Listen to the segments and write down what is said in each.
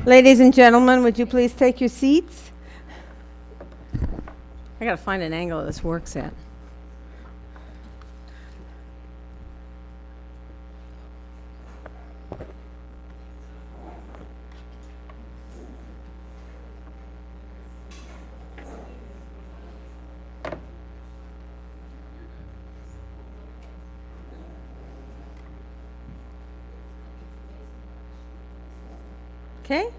Ladies and gentlemen, would you please take your seats? I gotta find an angle this works at. Okay.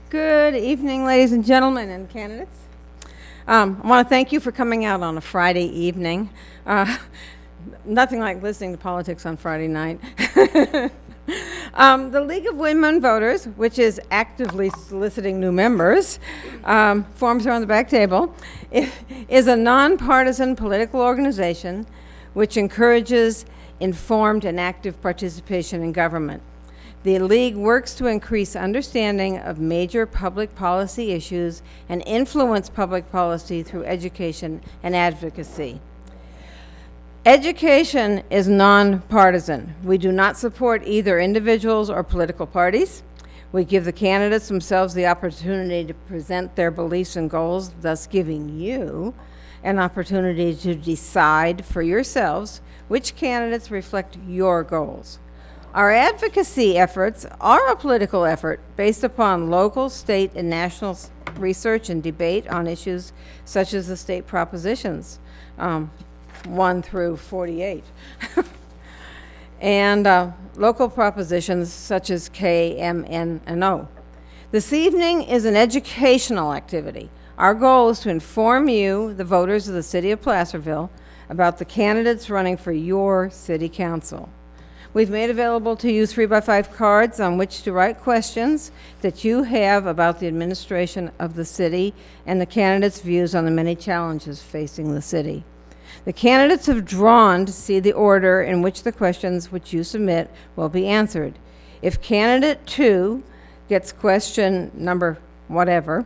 Good evening, ladies and gentlemen and candidates. I want to thank you for coming out on a Friday evening. Nothing like listening to politics on Friday night. The League of Women Voters, which is actively soliciting new members, forms are on the back table, is a nonpartisan political organization which encourages informed and active participation in government. The League works to increase understanding of major public policy issues and influence public policy through education and advocacy. Education is nonpartisan. We do not support either individuals or political parties. We give the candidates themselves the opportunity to present their beliefs and goals, thus giving you an opportunity to decide for yourselves which candidates reflect your goals. Our advocacy efforts are a political effort based upon local, state, and national research and debate on issues such as the state propositions, 1 through 48, and local propositions such as K, M, N, and O. This evening is an educational activity. Our goal is to inform you, the voters of the city of Placerville, about the candidates running for your city council. We've made available to you 3x5 cards on which to write questions that you have about the administration of the city and the candidates' views on the many challenges facing the city. The candidates have drawn to see the order in which the questions which you submit will be answered. If candidate 2 gets question number whatever,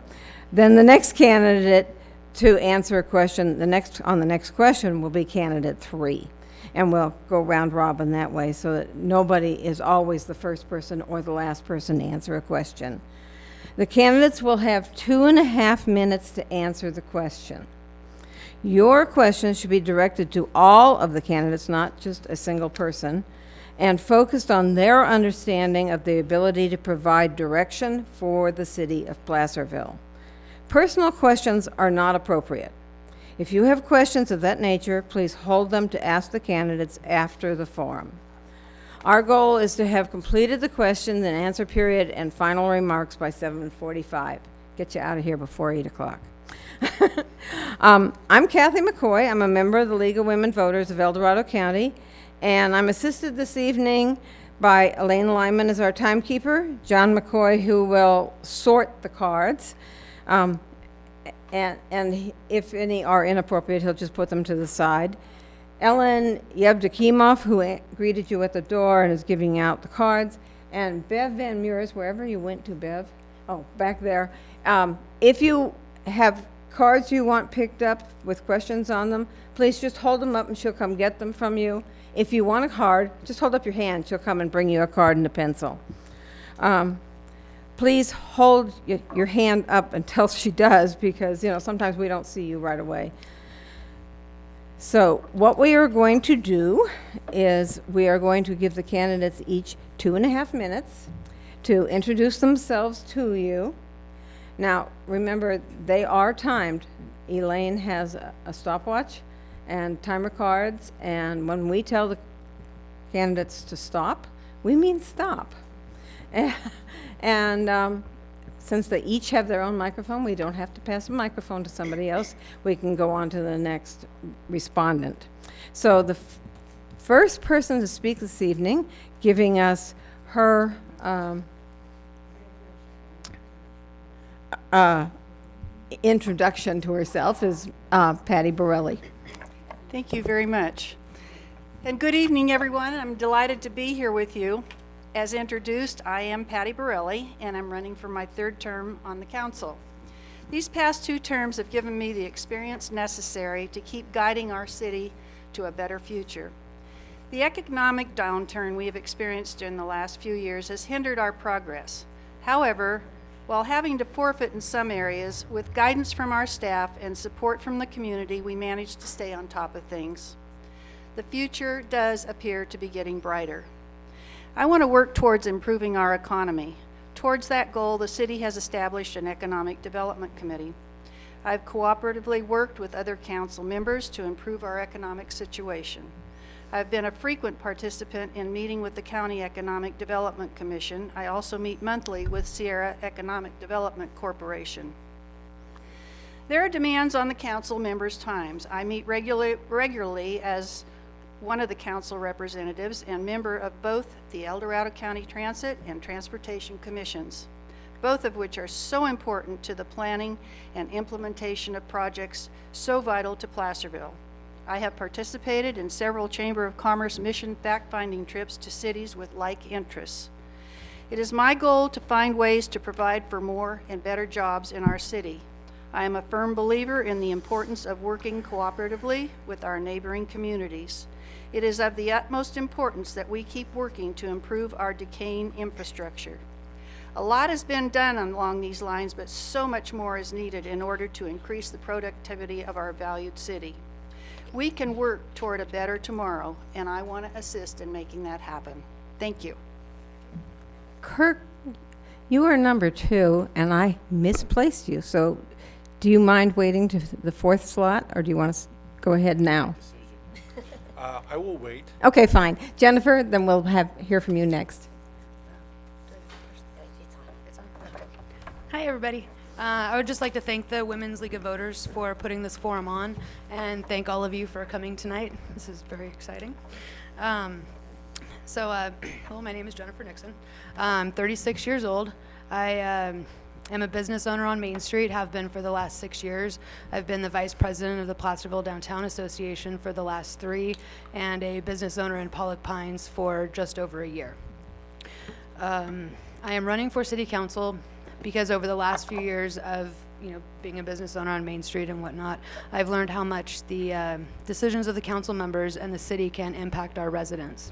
then the next candidate to answer a question, on the next question will be candidate 3. And we'll go round robin that way so that nobody is always the first person or the last person to answer a question. The candidates will have 2.5 minutes to answer the question. Your questions should be directed to all of the candidates, not just a single person, and focused on their understanding of the ability to provide direction for the city of Placerville. Personal questions are not appropriate. If you have questions of that nature, please hold them to ask the candidates after the forum. Our goal is to have completed the question and answer period and final remarks by 7:45. Get you out of here before 8 o'clock. I'm Kathy McCoy. I'm a member of the League of Women Voters of El Dorado County, and I'm assisted this evening by Elaine Lyman as our timekeeper, John McCoy, who will sort the cards. And if any are inappropriate, he'll just put them to the side. Ellen Yevdokimov, who greeted you at the door and is giving out the cards, and Bev Van Meurs, wherever you went to, Bev. Oh, back there. If you have cards you want picked up with questions on them, please just hold them up and she'll come get them from you. If you want a card, just hold up your hand. She'll come and bring you a card and a pencil. Please hold your hand up until she does, because sometimes we don't see you right away. So what we are going to do is we are going to give the candidates each 2.5 minutes to introduce themselves to you. Now, remember, they are timed. Elaine has a stopwatch and timer cards, and when we tell the candidates to stop, we mean stop. And since they each have their own microphone, we don't have to pass a microphone to somebody else. We can go on to the next respondent. So the first person to speak this evening, giving us her introduction to herself, is Patty Borelli. Thank you very much. And good evening, everyone. I'm delighted to be here with you. As introduced, I am Patty Borelli, and I'm running for my 3rd term on the council. These past 2 terms have given me the experience necessary to keep guiding our city to a better future. The economic downturn we have experienced in the last few years has hindered our progress. However, while having to forfeit in some areas, with guidance from our staff and support from the community, we managed to stay on top of things. The future does appear to be getting brighter. I want to work towards improving our economy. Towards that goal, the city has established an economic development committee. I've cooperatively worked with other council members to improve our economic situation. I've been a frequent participant in meeting with the County Economic Development Commission. I also meet monthly with Sierra Economic Development Corporation. There are demands on the council members' times. I meet regularly as one of the council representatives and member of both the El Dorado County Transit and Transportation Commissions, both of which are so important to the planning and implementation of projects so vital to Placerville. I have participated in several Chamber of Commerce mission fact-finding trips to cities with like interests. It is my goal to find ways to provide for more and better jobs in our city. I am a firm believer in the importance of working cooperatively with our neighboring communities. It is of the utmost importance that we keep working to improve our decaying infrastructure. A lot has been done along these lines, but so much more is needed in order to increase the productivity of our valued city. We can work toward a better tomorrow, and I want to assist in making that happen. Thank you. Kirk, you are number 2, and I misplaced you. So do you mind waiting to the 4th slot, or do you want to go ahead now? I will wait. Okay, fine. Jennifer, then we'll hear from you next. Hi, everybody. I would just like to thank the Women's League of Voters for putting this forum on, and thank all of you for coming tonight. This is very exciting. Hello, my name is Jennifer Nixon. I'm 36 years old. I am a business owner on Main Street, have been for the last 6 years. I've been the vice president of the Placerville Downtown Association for the last 3, and a business owner in Pollock Pines for just over a year. I am running for city council because over the last few years of being a business owner on Main Street and whatnot, I've learned how much the decisions of the council members and the city can impact our residents.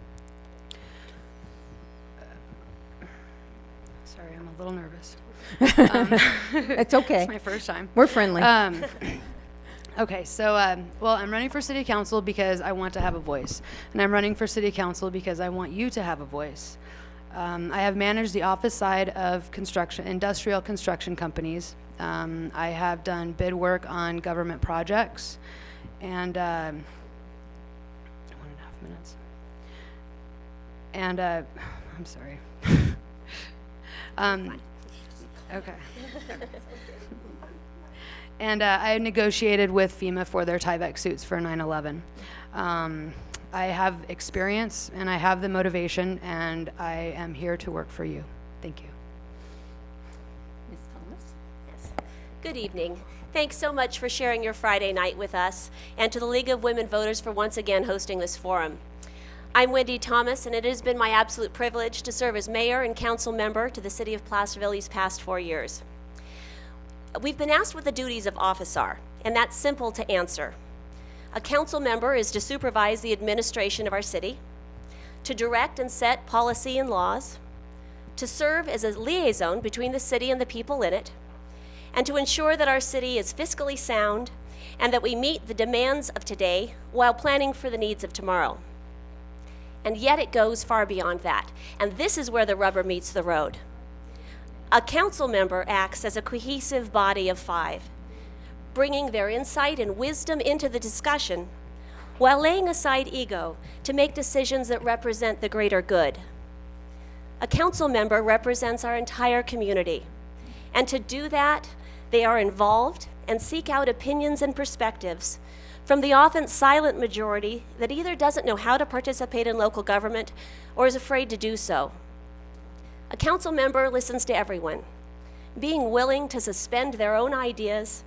Sorry, I'm a little nervous. It's okay. It's my first time. We're friendly. Okay, so, well, I'm running for city council because I want to have a voice. And I'm running for city council because I want you to have a voice. I have managed the office side of industrial construction companies. I have done bid work on government projects, and 1.5 minutes. And I'm sorry. Okay. And I negotiated with FEMA for their Tyvek suits for 9/11. I have experience, and I have the motivation, and I am here to work for you. Thank you. Ms. Thomas? Yes. Good evening. Thanks so much for sharing your Friday night with us, and to the League of Women Voters for once again hosting this forum. I'm Wendy Thomas, and it has been my absolute privilege to serve as mayor and council member to the city of Placerville these past 4 years. We've been asked what the duties of office are, and that's simple to answer. A council member is to supervise the administration of our city, to direct and set policy and laws, to serve as a liaison between the city and the people in it, and to ensure that our city is fiscally sound and that we meet the demands of today while planning for the needs of tomorrow. And yet it goes far beyond that, and this is where the rubber meets the road. A council member acts as a cohesive body of 5, bringing their insight and wisdom into the discussion while laying aside ego to make decisions that represent the greater good. A council member represents our entire community, and to do that, they are involved and seek out opinions and perspectives from the often silent majority that either doesn't know how to participate in local government or is afraid to do so. A council member listens to everyone, being willing to suspend their own ideas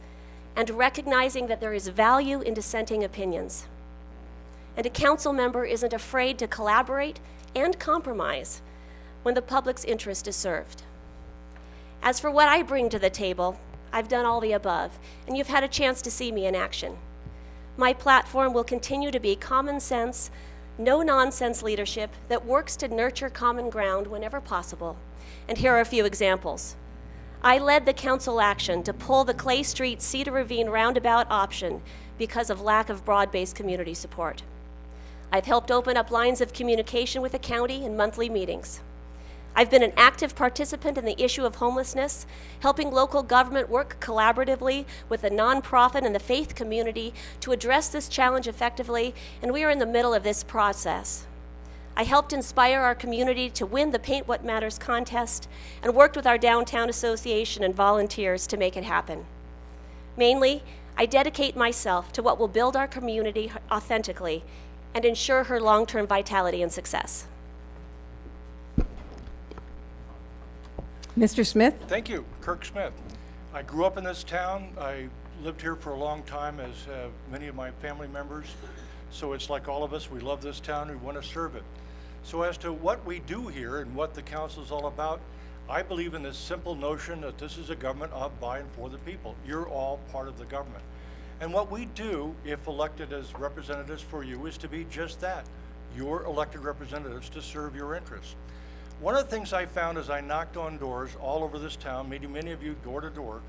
and recognizing that there is value in dissenting opinions. And a council member isn't afraid to collaborate and compromise when the public's interest is served. As for what I bring to the table, I've done all the above, and you've had a chance to see me in action. My platform will continue to be common sense, no-nonsense leadership that works to nurture common ground whenever possible. And here are a few examples. I led the council action to pull the Clay Street Cedar Ravine roundabout option because of lack of broad-based community support. I've helped open up lines of communication with the county in monthly meetings. I've been an active participant in the issue of homelessness, helping local government work collaboratively with the nonprofit and the faith community to address this challenge effectively, and we are in the middle of this process. I helped inspire our community to win the Paint What Matters contest and worked with our downtown association and volunteers to make it happen. Mainly, I dedicate myself to what will build our community authentically and ensure her long-term vitality and success. Mr. Smith? Thank you, Kirk Smith. I grew up in this town. I lived here for a long time, as many of my family members. So it's like all of us, we love this town, we want to serve it. So as to what we do here and what the council is all about, I believe in this simple notion that this is a government of, by, and for the people. You're all part of the government. And what we do, if elected as representatives for you, is to be just that. Your elected representatives to serve your interests. One of the things I found as I knocked on doors all over this town, meeting many of you door to door,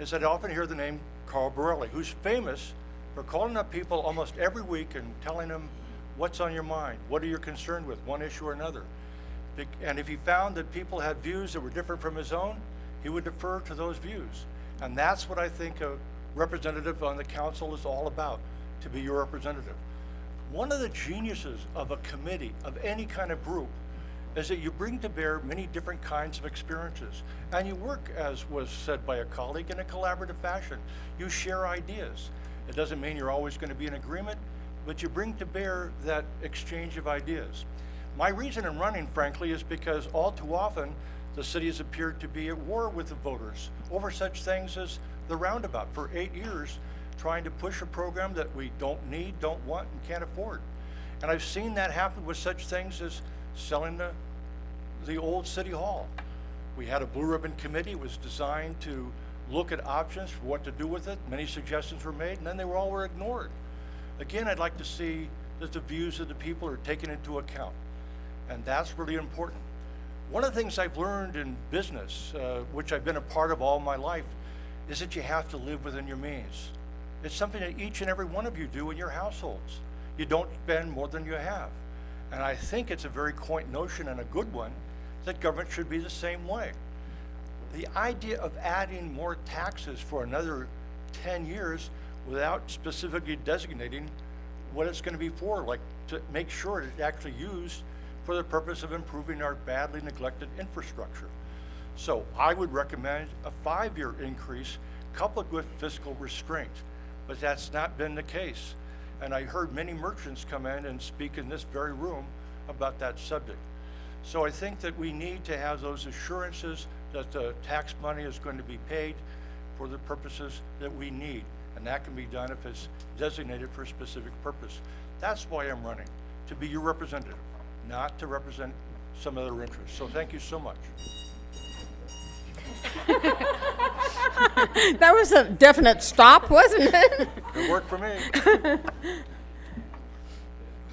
is that I often hear the name Carl Borelli, who's famous for calling up people almost every week and telling them what's on your mind, what are you concerned with, one issue or another. And if he found that people had views that were different from his own, he would defer to those views. And that's what I think a representative on the council is all about, to be your representative. One of the geniuses of a committee, of any kind of group, is that you bring to bear many different kinds of experiences. And you work, as was said by a colleague, in a collaborative fashion. You share ideas. It doesn't mean you're always going to be in agreement, but you bring to bear that exchange of ideas. My reason in running, frankly, is because all too often the city has appeared to be at war with the voters over such things as the roundabout for 8 years, trying to push a program that we don't need, don't want, and can't afford. And I've seen that happen with such things as selling the old city hall. We had a blue ribbon committee. It was designed to look at options for what to do with it. Many suggestions were made, and then they all were ignored. Again, I'd like to see that the views of the people are taken into account, and that's really important. One of the things I've learned in business, which I've been a part of all my life, is that you have to live within your means. It's something that each and every one of you do in your households. You don't spend more than you have. And I think it's a very quaint notion, and a good one, that government should be the same way. The idea of adding more taxes for another 10 years without specifically designating what it's going to be for, like to make sure it's actually used for the purpose of improving our badly neglected infrastructure. So I would recommend a 5-year increase coupled with fiscal restraint, but that's not been the case. And I heard many merchants come in and speak in this very room about that subject. So I think that we need to have those assurances that the tax money is going to be paid for the purposes that we need. And that can be done if it's designated for a specific purpose. That's why I'm running, to be your representative, not to represent some other interests. So thank you so much. That was a definite stop, wasn't it? It worked for me.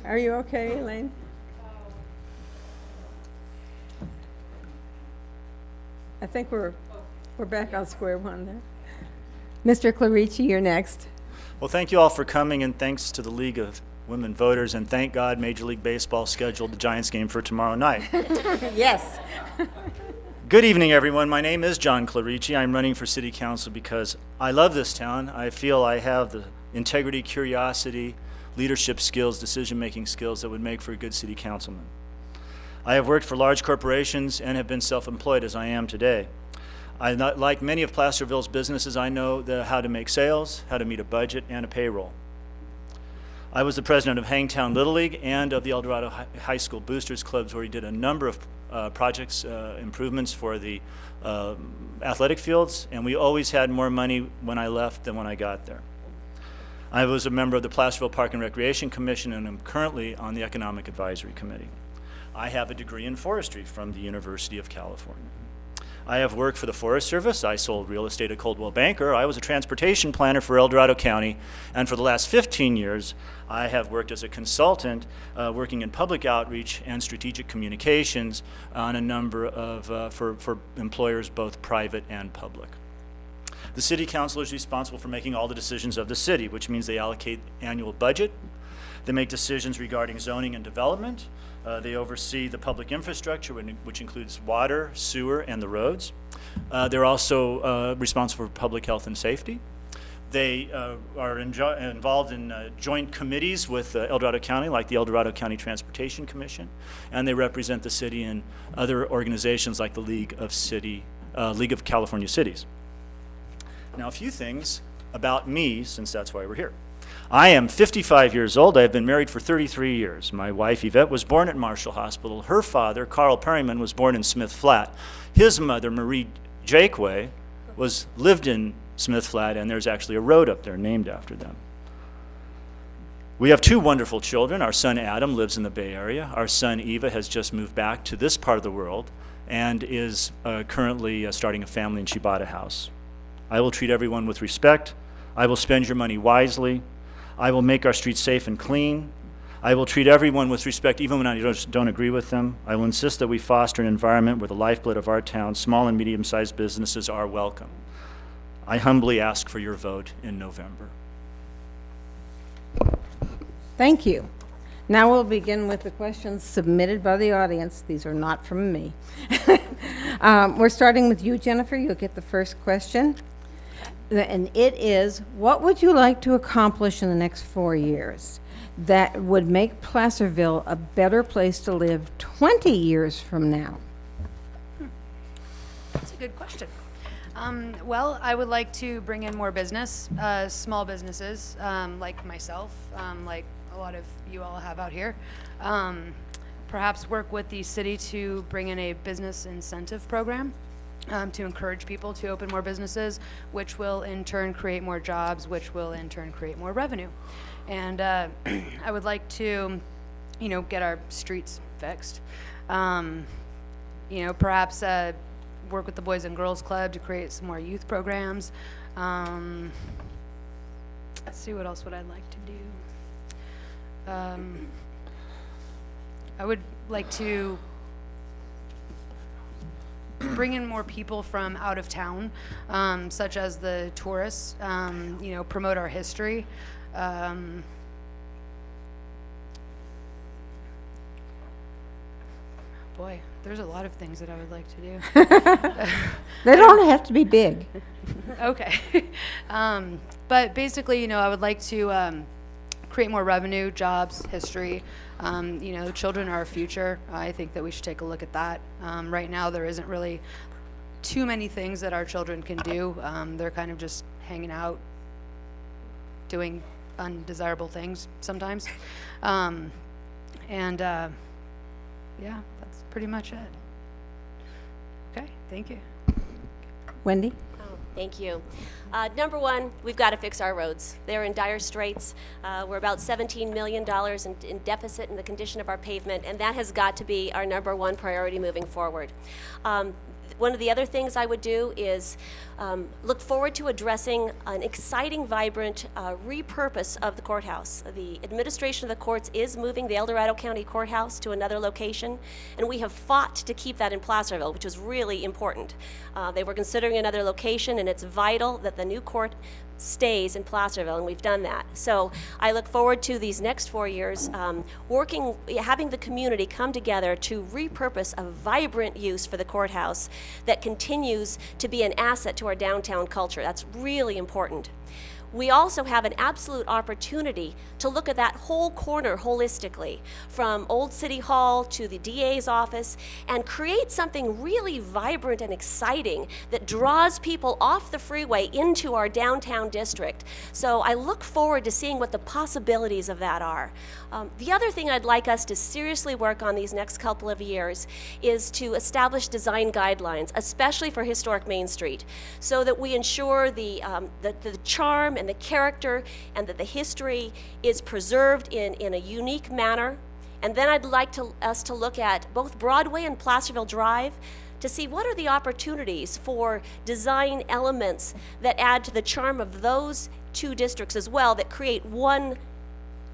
Are you okay, Elaine? I think we're back on square one there. Mr. Clarici, you're next. Well, thank you all for coming, and thanks to the League of Women Voters, and thank God Major League Baseball scheduled the Giants game for tomorrow night. Yes. Good evening, everyone. My name is John Clarici. I'm running for City Council because I love this town. I feel I have the integrity, curiosity, leadership skills, decision-making skills that would make for a good city councilman. I have worked for large corporations and have been self-employed as I am today. Like many of Placerville's businesses, I know how to make sales, how to meet a budget, and a payroll. I was the president of Hangtown Little League and of the El Dorado High School Boosters Clubs, where we did a number of projects, improvements for the athletic fields, and we always had more money when I left than when I got there. I was a member of the Placerville Park and Recreation Commission, and I'm currently on the Economic Advisory Committee. I have a degree in forestry from the University of California. I have worked for the Forest Service. I sold real estate at Coldwell Banker. I was a transportation planner for El Dorado County. And for the last 15 years, I have worked as a consultant, working in public outreach and strategic communications on a number of, for employers, both private and public. The City Council is responsible for making all the decisions of the city, which means they allocate annual budget. They make decisions regarding zoning and development. They oversee the public infrastructure, which includes water, sewer, and the roads. They're also responsible for public health and safety. They are involved in joint committees with El Dorado County, like the El Dorado County Transportation Commission, and they represent the city in other organizations like the League of California Cities. Now, a few things about me, since that's why we're here. I am 55 years old. I have been married for 33 years. My wife, Yvette, was born at Marshall Hospital. Her father, Carl Perryman, was born in Smith Flat. His mother, Marie Jakeway, lived in Smith Flat, and there's actually a road up there named after them. We have two wonderful children. Our son, Adam, lives in the Bay Area. Our son, Eva, has just moved back to this part of the world and is currently starting a family, and she bought a house. I will treat everyone with respect. I will spend your money wisely. I will make our streets safe and clean. I will treat everyone with respect, even when I don't agree with them. I will insist that we foster an environment where the lifeblood of our town, small and medium-sized businesses, are welcome. I humbly ask for your vote in November. Thank you. Now we'll begin with the questions submitted by the audience. These are not from me. We're starting with you, Jennifer. You'll get the first question. And it is, what would you like to accomplish in the next 4 years that would make Placerville a better place to live 20 years from now? That's a good question. Well, I would like to bring in more business, small businesses, like myself, like a lot of you all have out here. Perhaps work with the city to bring in a business incentive program to encourage people to open more businesses, which will in turn create more jobs, which will in turn create more revenue. And I would like to, get our streets fixed. Perhaps work with the Boys and Girls Club to create some more youth programs. Let's see, what else would I like to do? I would like to bring in more people from out of town, such as the tourists, promote our history. Boy, there's a lot of things that I would like to do. They don't have to be big. Okay. But basically, I would like to create more revenue, jobs, history. Children are our future. I think that we should take a look at that. Right now, there isn't really too many things that our children can do. They're kind of just hanging out, doing undesirable things sometimes. Yeah, that's pretty much it. Okay, thank you. Wendy? Oh, thank you. Number one, we've got to fix our roads. They're in dire straits. We're about $17 million in deficit in the condition of our pavement, and that has got to be our number one priority moving forward. One of the other things I would do is look forward to addressing an exciting, vibrant repurpose of the courthouse. The administration of the courts is moving the El Dorado County Courthouse to another location, and we have fought to keep that in Placerville, which was really important. They were considering another location, and it's vital that the new court stays in Placerville, and we've done that. So I look forward to these next 4 years having the community come together to repurpose a vibrant use for the courthouse that continues to be an asset to our downtown culture. That's really important. We also have an absolute opportunity to look at that whole corner holistically, from Old City Hall to the DA's office, and create something really vibrant and exciting that draws people off the freeway into our downtown district. So I look forward to seeing what the possibilities of that are. The other thing I'd like us to seriously work on these next couple of years is to establish design guidelines, especially for historic Main Street, so that we ensure the charm and the character and that the history is preserved in a unique manner. And then I'd like us to look at both Broadway and Placerville Drive to see what are the opportunities for design elements that add to the charm of those two districts as well, that create one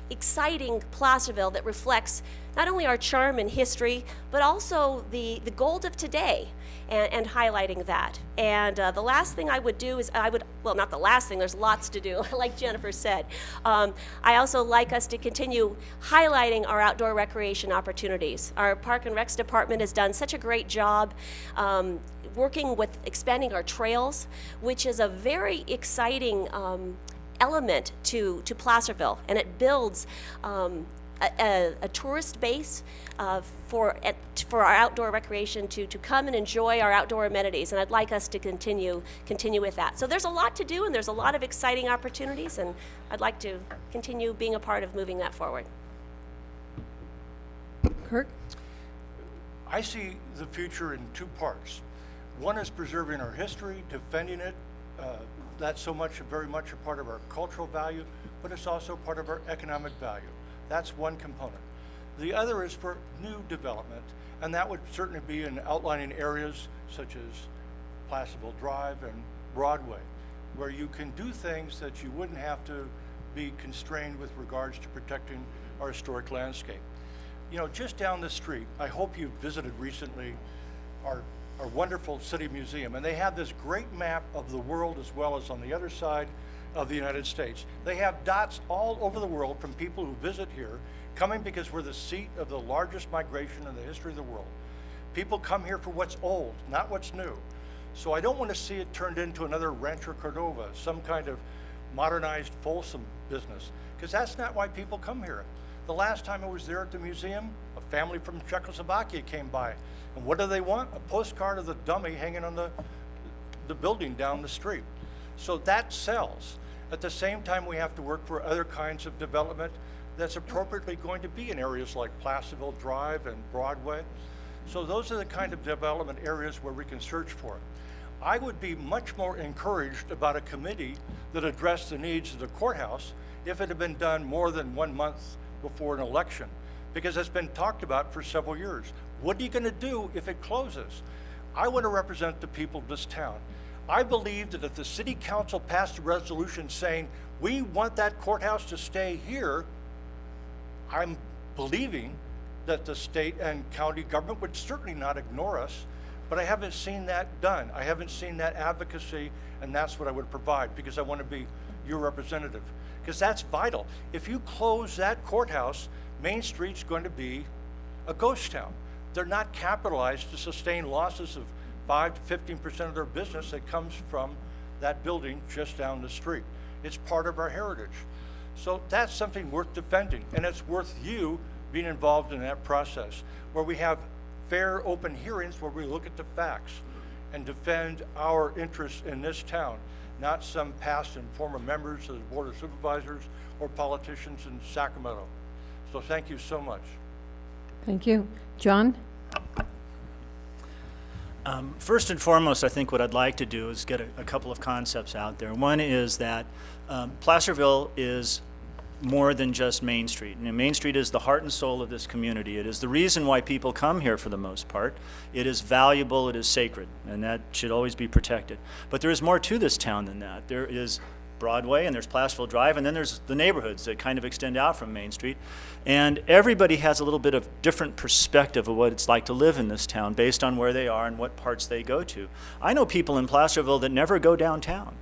exciting Placerville that reflects not only our charm and history, but also the gold of today, and highlighting that. And the last thing I would do is well, not the last thing, there's lots to do, like Jennifer said. I also like us to continue highlighting our outdoor recreation opportunities. Our Park and Recs department has done such a great job working with expanding our trails, which is a very exciting element to Placerville, and it builds a tourist base for our outdoor recreation to come and enjoy our outdoor amenities, and I'd like us to continue with that. So there's a lot to do, and there's a lot of exciting opportunities, and I'd like to continue being a part of moving that forward. Kirk? I see the future in two parts. One is preserving our history, defending it. That's very much a part of our cultural value, but it's also part of our economic value. That's one component. The other is for new development, and that would certainly be in outlining areas such as Placerville Drive and Broadway, where you can do things that you wouldn't have to be constrained with regards to protecting our historic landscape. You know, just down the street, I hope you've visited recently our wonderful city museum, and they have this great map of the world as well as on the other side of the United States. They have dots all over the world from people who visit here, coming because we're the seat of the largest migration in the history of the world. People come here for what's old, not what's new. So I don't want to see it turned into another Rancho Cordova, some kind of modernized Folsom business, because that's not why people come here. The last time I was there at the museum, a family from Czechoslovakia came by. And what do they want? A postcard of the dummy hanging on the building down the street. So that sells. At the same time, we have to work for other kinds of development that's appropriately going to be in areas like Placerville Drive and Broadway. So those are the kind of development areas where we can search for it. I would be much more encouraged about a committee that addressed the needs of the courthouse if it had been done more than 1 month before an election, because it's been talked about for several years. What are you going to do if it closes? I want to represent the people of this town. I believe that if the city council passed a resolution saying, we want that courthouse to stay here, I'm believing that the state and county government would certainly not ignore us, but I haven't seen that done. I haven't seen that advocacy, and that's what I would provide, because I want to be your representative, because that's vital. If you close that courthouse, Main Street's going to be a ghost town. They're not capitalized to sustain losses of 5 to 15% of their business that comes from that building just down the street. It's part of our heritage. So that's something worth defending, and it's worth you being involved in that process, where we have fair, open hearings where we look at the facts and defend our interests in this town, not some past and former members of the Board of Supervisors or politicians in Sacramento. So thank you so much. Thank you. John? First and foremost, I think what I'd like to do is get a couple of concepts out there. One is that Placerville is more than just Main Street. And Main Street is the heart and soul of this community. It is the reason why people come here for the most part. It is valuable, it is sacred, and that should always be protected. But there is more to this town than that. There is Broadway, and there's Placerville Drive, and then there's the neighborhoods that kind of extend out from Main Street. And everybody has a little bit of different perspective of what it's like to live in this town based on where they are and what parts they go to. I know people in Placerville that never go downtown.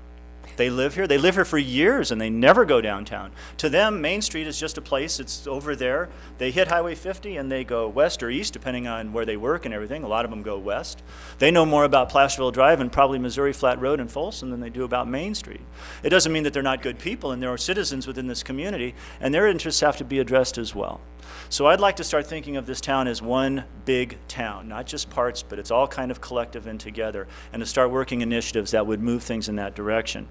They live here for years, and they never go downtown. To them, Main Street is just a place, it's over there. They hit Highway 50 and they go west or east, depending on where they work and everything. A lot of them go west. They know more about Placerville Drive and probably Missouri Flat Road and Folsom than they do about Main Street. It doesn't mean that they're not good people, and there are citizens within this community, and their interests have to be addressed as well. So I'd like to start thinking of this town as one big town, not just parts, but it's all kind of collective and together, and to start working initiatives that would move things in that direction.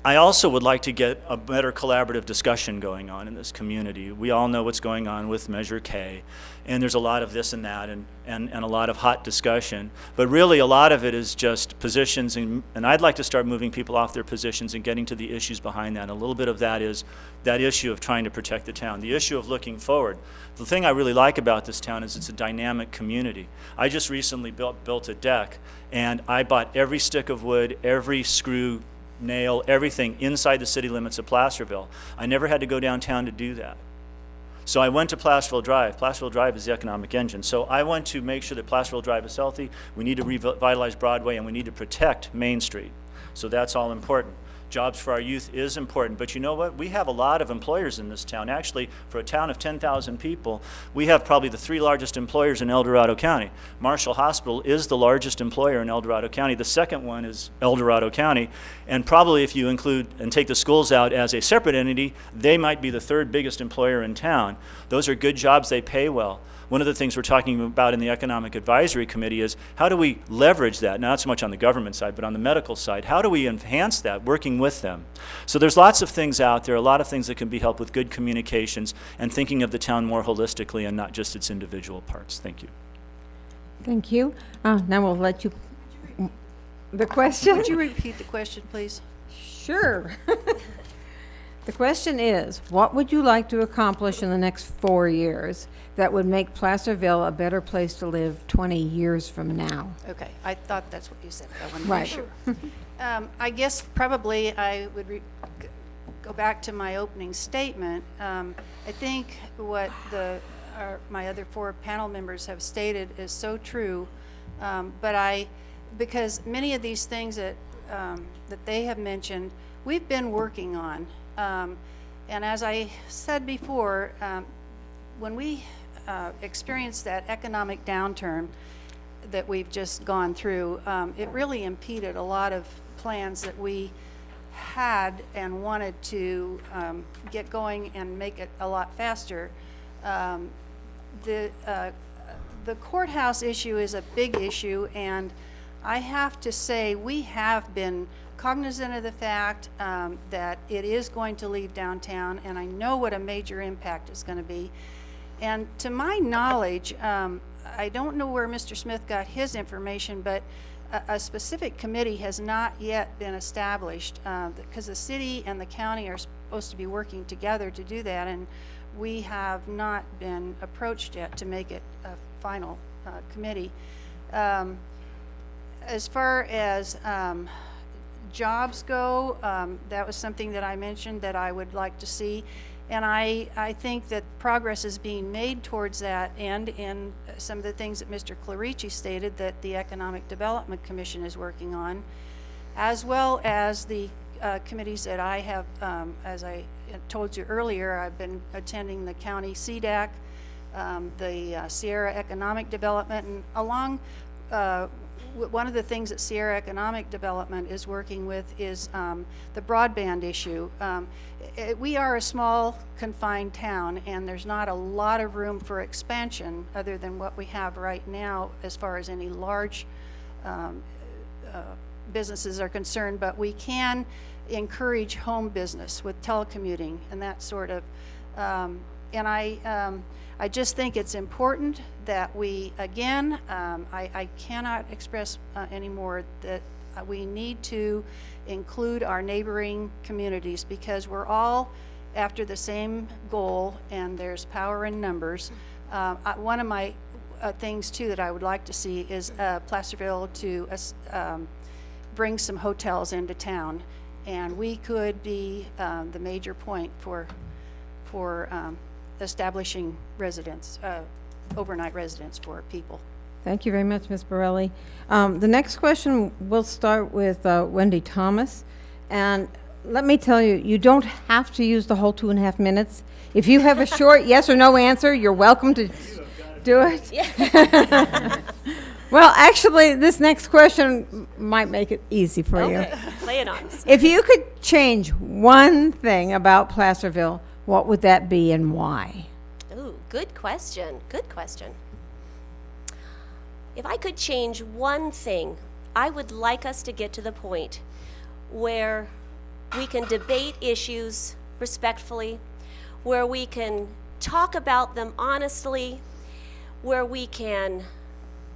I also would like to get a better collaborative discussion going on in this community. We all know what's going on with Measure K, and there's a lot of this and that and a lot of hot discussion. But really, a lot of it is just positions, and I'd like to start moving people off their positions and getting to the issues behind that. And a little bit of that is that issue of trying to protect the town, the issue of looking forward. The thing I really like about this town is it's a dynamic community. I just recently built a deck, and I bought every stick of wood, every screw, nail, everything inside the city limits of Placerville. I never had to go downtown to do that. So I went to Placerville Drive. Placerville Drive is the economic engine. So I want to make sure that Placerville Drive is healthy. We need to revitalize Broadway, and we need to protect Main Street. So that's all important. Jobs for our youth is important, but you know what? We have a lot of employers in this town. Actually, for a town of 10,000 people, we have probably the 3 largest employers in El Dorado County. Marshall Hospital is the largest employer in El Dorado County. The second one is El Dorado County, and probably if you include and take the schools out as a separate entity, they might be the 3rd biggest employer in town. Those are good jobs, they pay well. One of the things we're talking about in the Economic Advisory Committee is how do we leverage that, not so much on the government side, but on the medical side. How do we enhance that, working with them? So there's lots of things out there, a lot of things that can be helped with good communications and thinking of the town more holistically and not just its individual parts. Thank you. Thank you. Now we'll let you, the question? Would you repeat the question, please? Sure. The question is, what would you like to accomplish in the next 4 years that would make Placerville a better place to live 20 years from now? Okay, I thought that's what you said, but I wanted to Right. be sure. I guess probably I would go back to my opening statement. I think what my other 4 panel members have stated is so true, because many of these things that they have mentioned, we've been working on. And as I said before, when we experienced that economic downturn that we've just gone through, it really impeded a lot of plans that we had and wanted to get going and make it a lot faster. The courthouse issue is a big issue, and I have to say we have been cognizant of the fact that it is going to leave downtown, and I know what a major impact it's going to be. And to my knowledge, I don't know where Mr. Smith got his information, but a specific committee has not yet been established because the city and the county are supposed to be working together to do that, and we have not been approached yet to make it a final committee. As far as jobs go, that was something that I mentioned that I would like to see, and I think that progress is being made towards that end in some of the things that Mr. Clerici stated that the Economic Development Commission is working on, as well as the committees that I have, as I told you earlier, I've been attending the county CDAC, the Sierra Economic Development, and along one of the things that Sierra Economic Development is working with is the broadband issue. We are a small, confined town, and there's not a lot of room for expansion other than what we have right now as far as any large businesses are concerned, but we can encourage home business with telecommuting and that sort of, and I just think it's important that we, again, I cannot express anymore that we need to include our neighboring communities because we're all after the same goal and there's power in numbers. One of my things too that I would like to see is Placerville to bring some hotels into town, and we could be the major point for establishing residence, overnight residence for people. Thank you very much, Ms. Borelli. The next question, we'll start with Wendy Thomas. And let me tell you, you don't have to use the whole 2.5 minutes. If you have a short yes or no answer, you're welcome to do it. Yeah. Well, actually, this next question might make it easy for you. Okay, lay it on us. If you could change one thing about Placerville, what would that be and why? Ooh, good question. Good question. If I could change one thing, I would like us to get to the point where we can debate issues respectfully, where we can talk about them honestly, where we can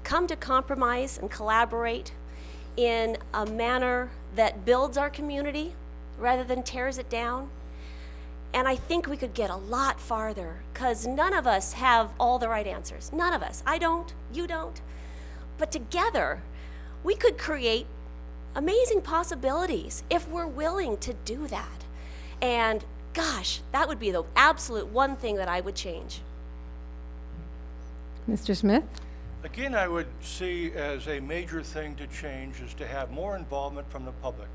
come to compromise and collaborate in a manner that builds our community rather than tears it down. And I think we could get a lot farther, because none of us have all the right answers. None of us. I don't, you don't. But together, we could create amazing possibilities if we're willing to do that. And gosh, that would be the absolute one thing that I would change. Mr. Smith? Again, I would see as a major thing to change is to have more involvement from the public.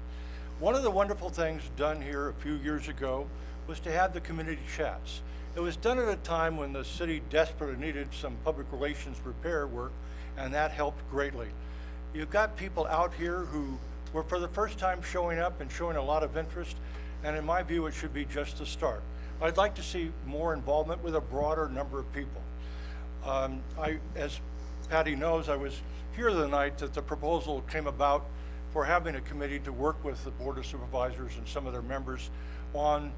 One of the wonderful things done here a few years ago was to have the community chats. It was done at a time when the city desperately needed some public relations repair work, and that helped greatly. You've got people out here who were for the first time showing up and showing a lot of interest, and in my view, it should be just the start. I'd like to see more involvement with a broader number of people. As Patty knows, I was here the night that the proposal came about for having a committee to work with the Board of Supervisors and some of their members on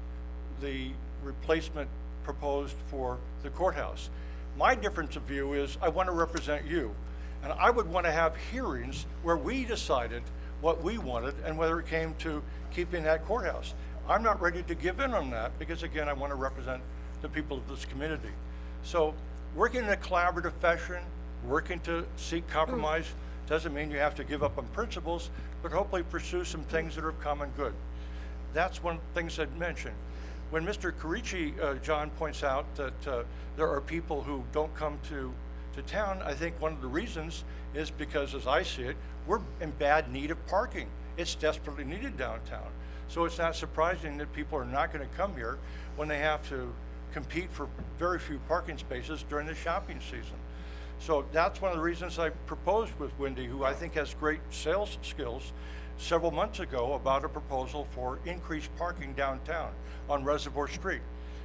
the replacement proposed for the courthouse. My difference of view is I want to represent you, and I would want to have hearings where we decided what we wanted and whether it came to keeping that courthouse. I'm not ready to give in on that because, again, I want to represent the people of this community. So working in a collaborative fashion, working to seek compromise doesn't mean you have to give up on principles, but hopefully pursue some things that are of common good. That's one of the things I'd mention. When Mr. Carici, John, points out that there are people who don't come to town, I think one of the reasons is because, as I see it, we're in bad need of parking. It's desperately needed downtown. So it's not surprising that people are not going to come here when they have to compete for very few parking spaces during the shopping season. So that's one of the reasons I proposed with Wendy, who I think has great sales skills, several months ago about a proposal for increased parking downtown on Reservoir Street.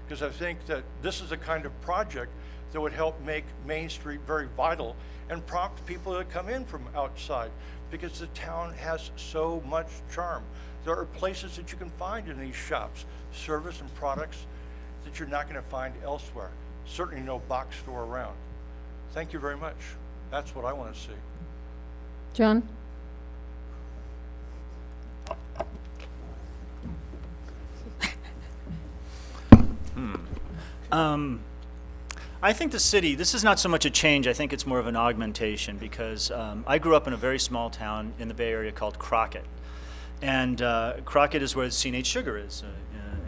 Because I think that this is the kind of project that would help make Main Street very vital and prompt people to come in from outside, because the town has so much charm. There are places that you can find in these shops, service and products that you're not going to find elsewhere. Certainly no box store around. Thank you very much. That's what I want to see. John? I think the city, this is not so much a change, I think it's more of an augmentation, because I grew up in a very small town in the Bay Area called Crockett. And Crockett is where C&H Sugar is,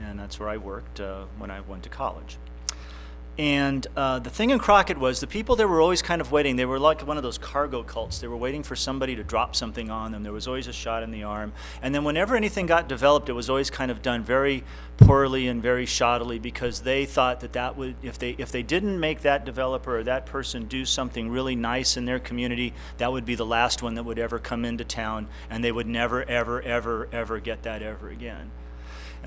and that's where I worked when I went to college. And the thing in Crockett was the people there were always kind of waiting. They were like one of those cargo cults. They were waiting for somebody to drop something on them. There was always a shot in the arm. And then whenever anything got developed, it was always kind of done very poorly and very shoddily, because they thought that would, if they didn't make that developer or that person do something really nice in their community, that would be the last one that would ever come into town, and they would never, ever, ever, ever get that ever again.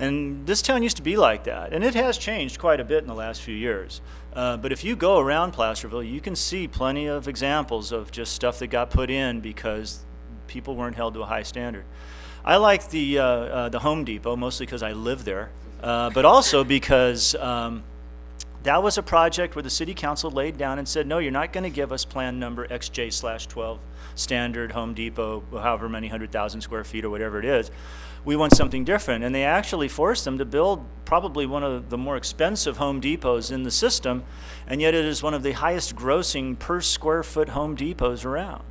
And this town used to be like that, and it has changed quite a bit in the last few years. But if you go around Placerville, you can see plenty of examples of just stuff that got put in because people weren't held to a high standard. I like the Home Depot, mostly because I live there, but also because that was a project where the city council laid down and said, no, you're not going to give us plan number XJ/12 standard Home Depot, however many 100,000 square feet or whatever it is. We want something different. And they actually forced them to build probably one of the more expensive Home Depots in the system, and yet it is one of the highest grossing per square foot Home Depots around.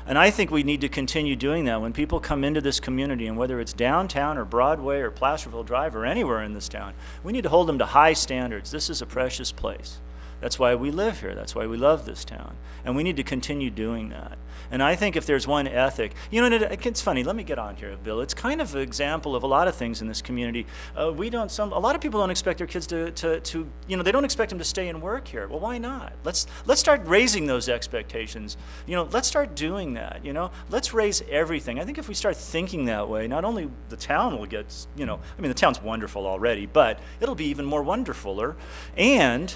And I think we need to continue doing that when people come into this community, and whether it's downtown or Broadway or Placerville Drive or anywhere in this town, we need to hold them to high standards. This is a precious place. That's why we live here. That's why we love this town. And we need to continue doing that. And I think if there's one ethic, you know, it's funny, let me get on here, Bill. It's kind of an example of a lot of things in this community. A lot of people don't expect their kids to you know, they don't expect them to stay and work here. Well, why not? Let's start raising those expectations. You know, let's start doing that, you know. Let's raise everything. I think if we start thinking that way, not only the town will get, you know, I mean, the town's wonderful already, but it'll be even more wonderfuler. And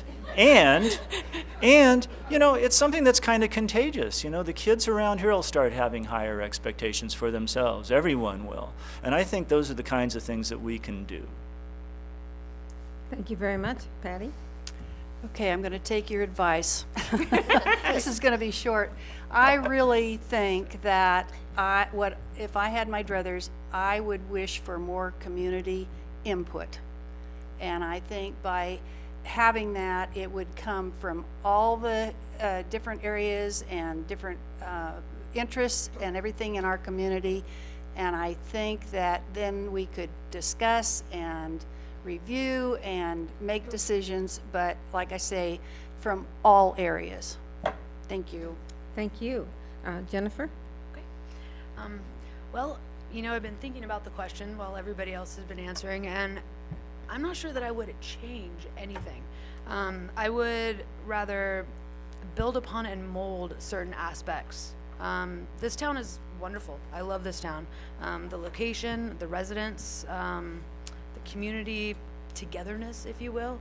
And, you know, it's something that's kind of contagious. You know, the kids around here will start having higher expectations for themselves. Everyone will. And I think those are the kinds of things that we can do. Thank you very much. Patty? Okay, I'm going to take your advice. This is going to be short. I really think that if I had my druthers, I would wish for more community input. And I think by having that, it would come from all the different areas and different interests and everything in our community. And I think that then we could discuss and review and make decisions, but like I say, from all areas. Thank you. Thank you. Jennifer? Well, you know, I've been thinking about the question while everybody else has been answering, and I'm not sure that I would change anything. I would rather build upon and mold certain aspects. This town is wonderful. I love this town. The location, the residents, the community togetherness, if you will.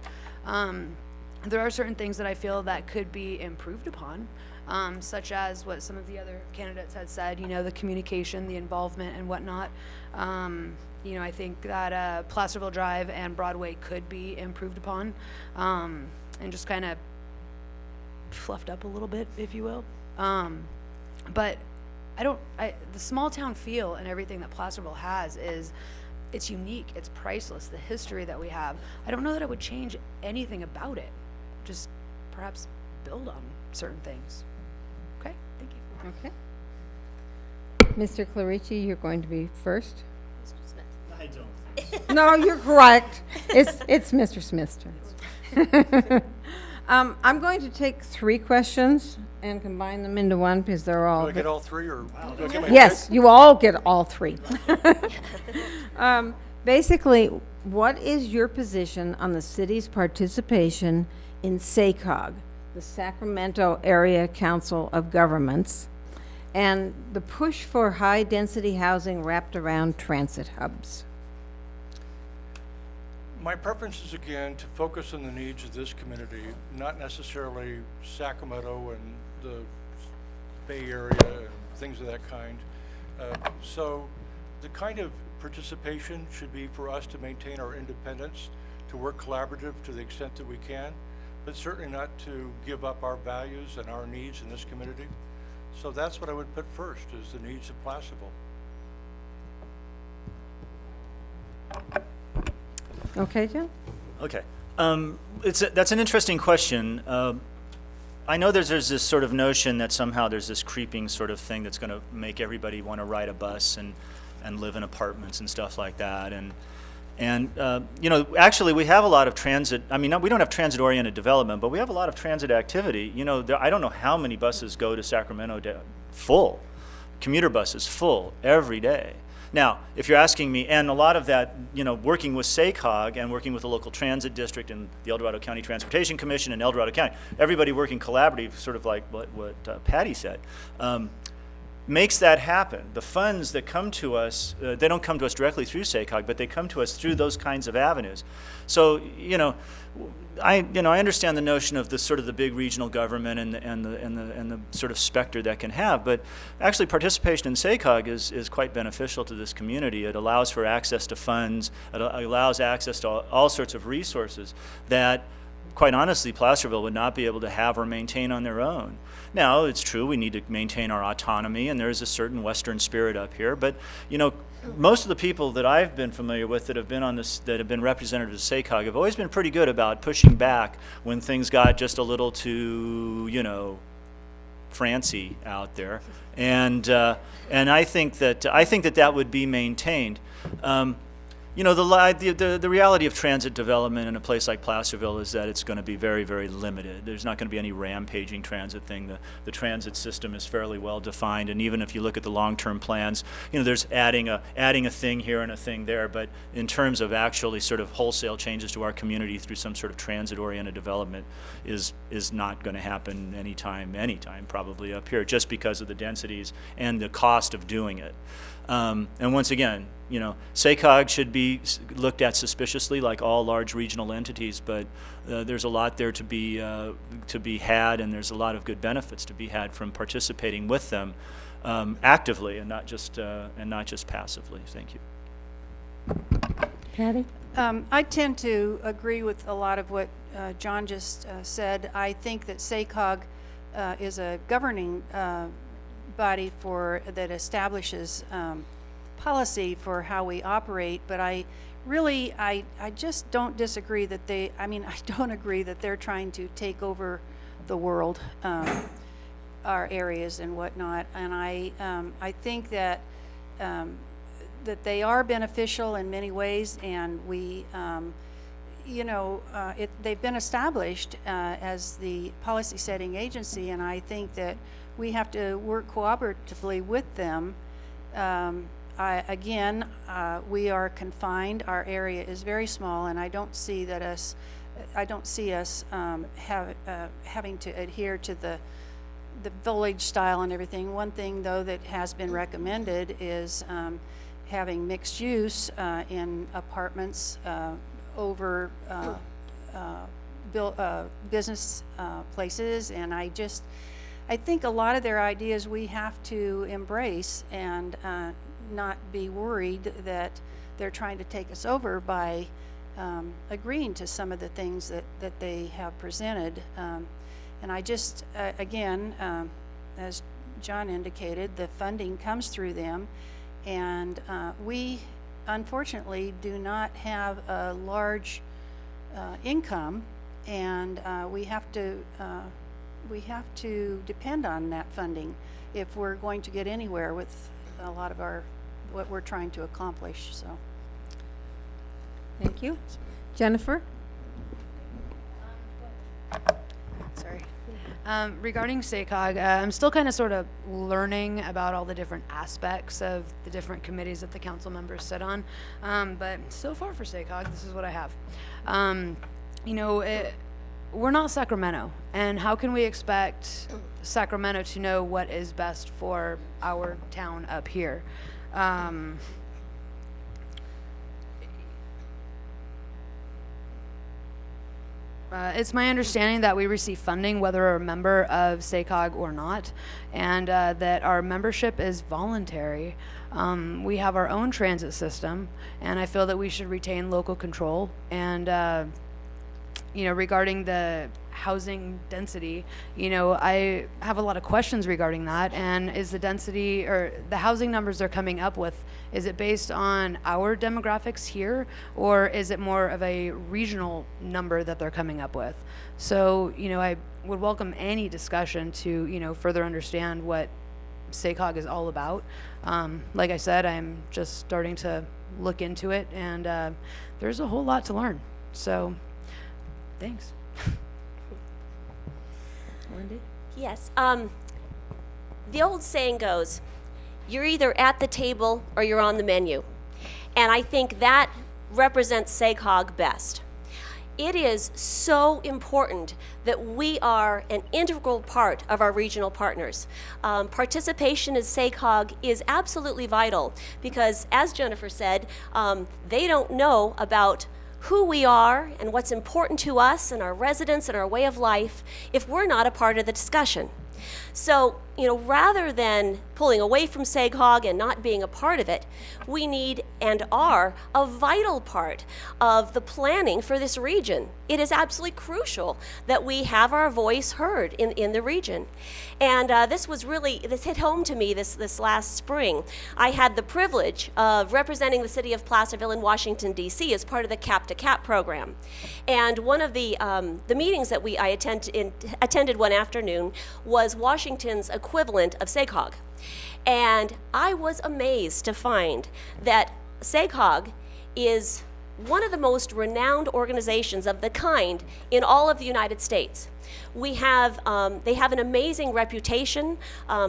There are certain things that I feel that could be improved upon, such as what some of the other candidates had said, you know, the communication, the involvement, and whatnot. You know, I think that Placerville Drive and Broadway could be improved upon, and just kind of fluffed up a little bit, if you will. But the small town feel and everything that Placerville has it's unique, it's priceless, the history that we have. I don't know that I would change anything about it, just perhaps build on certain things. Okay, thank you. Okay. Mr. Clarici, you're going to be first. I don't. No, you're correct. It's Mr. Smith's turn. I'm going to take 3 questions and combine them into one because they're all. Do I get all 3 or? do I get my Yes, pick? you all get all 3. Basically, what is your position on the city's participation in SACOG, the Sacramento Area Council of Governments, and the push for high-density housing wrapped around transit hubs? My preference is, again, to focus on the needs of this community, not necessarily Sacramento and the Bay Area and things of that kind. So the kind of participation should be for us to maintain our independence, to work collaborative to the extent that we can, but certainly not to give up our values and our needs in this community. So that's what I would put first, is the needs of Placerville. Okay, John? Okay. That's an interesting question. I know there's this sort of notion that somehow there's this creeping sort of thing that's going to make everybody want to ride a bus and live in apartments and stuff like that. And you know, actually, we have a lot of transit. I mean, we don't have transit-oriented development, but we have a lot of transit activity. You know, I don't know how many buses go to Sacramento full, commuter buses full every day. Now, if you're asking me, and a lot of that, you know, working with SACOG and working with the local transit district and the El Dorado County Transportation Commission and El Dorado County, everybody working collaborative, sort of like what Patty said, makes that happen. The funds that come to us, they don't come to us directly through SACOG, but they come to us through those kinds of avenues. So, you know, I understand the notion of the sort of the big regional government and the sort of specter that can have, but actually participation in SACOG is quite beneficial to this community. It allows for access to funds. It allows access to all sorts of resources that, quite honestly, Placerville would not be able to have or maintain on their own. Now, it's true we need to maintain our autonomy, and there is a certain Western spirit up here. But you know, most of the people that I've been familiar with that have been on this, that have been representatives of SACOG, have always been pretty good about pushing back when things got just a little too, you know, Francie out there. And I think that would be maintained. You know, the reality of transit development in a place like Placerville is that it's going to be very, very limited. There's not going to be any rampaging transit thing. The transit system is fairly well defined, and even if you look at the long-term plans, you know, there's adding a thing here and a thing there. But in terms of actually sort of wholesale changes to our community through some sort of transit-oriented development is not going to happen anytime probably up here, just because of the densities and the cost of doing it. And once again, you know, SACOG should be looked at suspiciously like all large regional entities, but there's a lot there to be had, and there's a lot of good benefits to be had from participating with them actively and not just passively. Thank you. Patty? I tend to agree with a lot of what John just said. I think that SACOG is a governing body that establishes policy for how we operate, but I just don't disagree that I don't agree that they're trying to take over the world, our areas and whatnot, and I think that that they are beneficial in many ways, and we they've been established as the policy setting agency, and I think that we have to work cooperatively with them. We are confined. Our area is very small, and I don't see us having to adhere to the village style and everything. One thing, though, that has been recommended is having mixed use in apartments over business places, and I think a lot of their ideas we have to embrace and not be worried that they're trying to take us over by agreeing to some of the things that they have presented. And I just, again, as John indicated, the funding comes through them, and we unfortunately do not have a large income, and we have to depend on that funding if we're going to get anywhere with a lot of what we're trying to accomplish. So, Thank you. Jennifer? Sorry. Regarding SACOG, I'm still kind of sort of learning about all the different aspects of the different committees that the council members sit on. But so far for SACOG, this is what I have. We're not Sacramento, and how can we expect Sacramento to know what is best for our town up here? It's my understanding that we receive funding whether we're a member of SACOG or not, and that our membership is voluntary. We have our own transit system, and I feel that we should retain local control. And regarding the housing density, I have a lot of questions regarding that. And is the density or the housing numbers they're coming up with, is it based on our demographics here, or is it more of a regional number that they're coming up with? So, I would welcome any discussion to, further understand what SACOG is all about. Like I said, I'm just starting to look into it, and there's a whole lot to learn. So, thanks. Wendy? Yes. The old saying goes, you're either at the table or you're on the menu. And I think that represents SACOG best. It is so important that we are an integral part of our regional partners. Participation as SACOG is absolutely vital because, as Jennifer said, they don't know about who we are and what's important to us and our residents and our way of life if we're not a part of the discussion. So, rather than pulling away from SACOG and not being a part of it, we need and are a vital part of the planning for this region. It is absolutely crucial that we have our voice heard in the region. And this hit home to me this last spring. I had the privilege of representing the city of Placerville in Washington, D.C. as part of the Cap to Cap program. And one of the meetings that I attended one afternoon was Washington's equivalent of SACOG. And I was amazed to find that SACOG is one of the most renowned organizations of the kind in all of the United States. They have an amazing reputation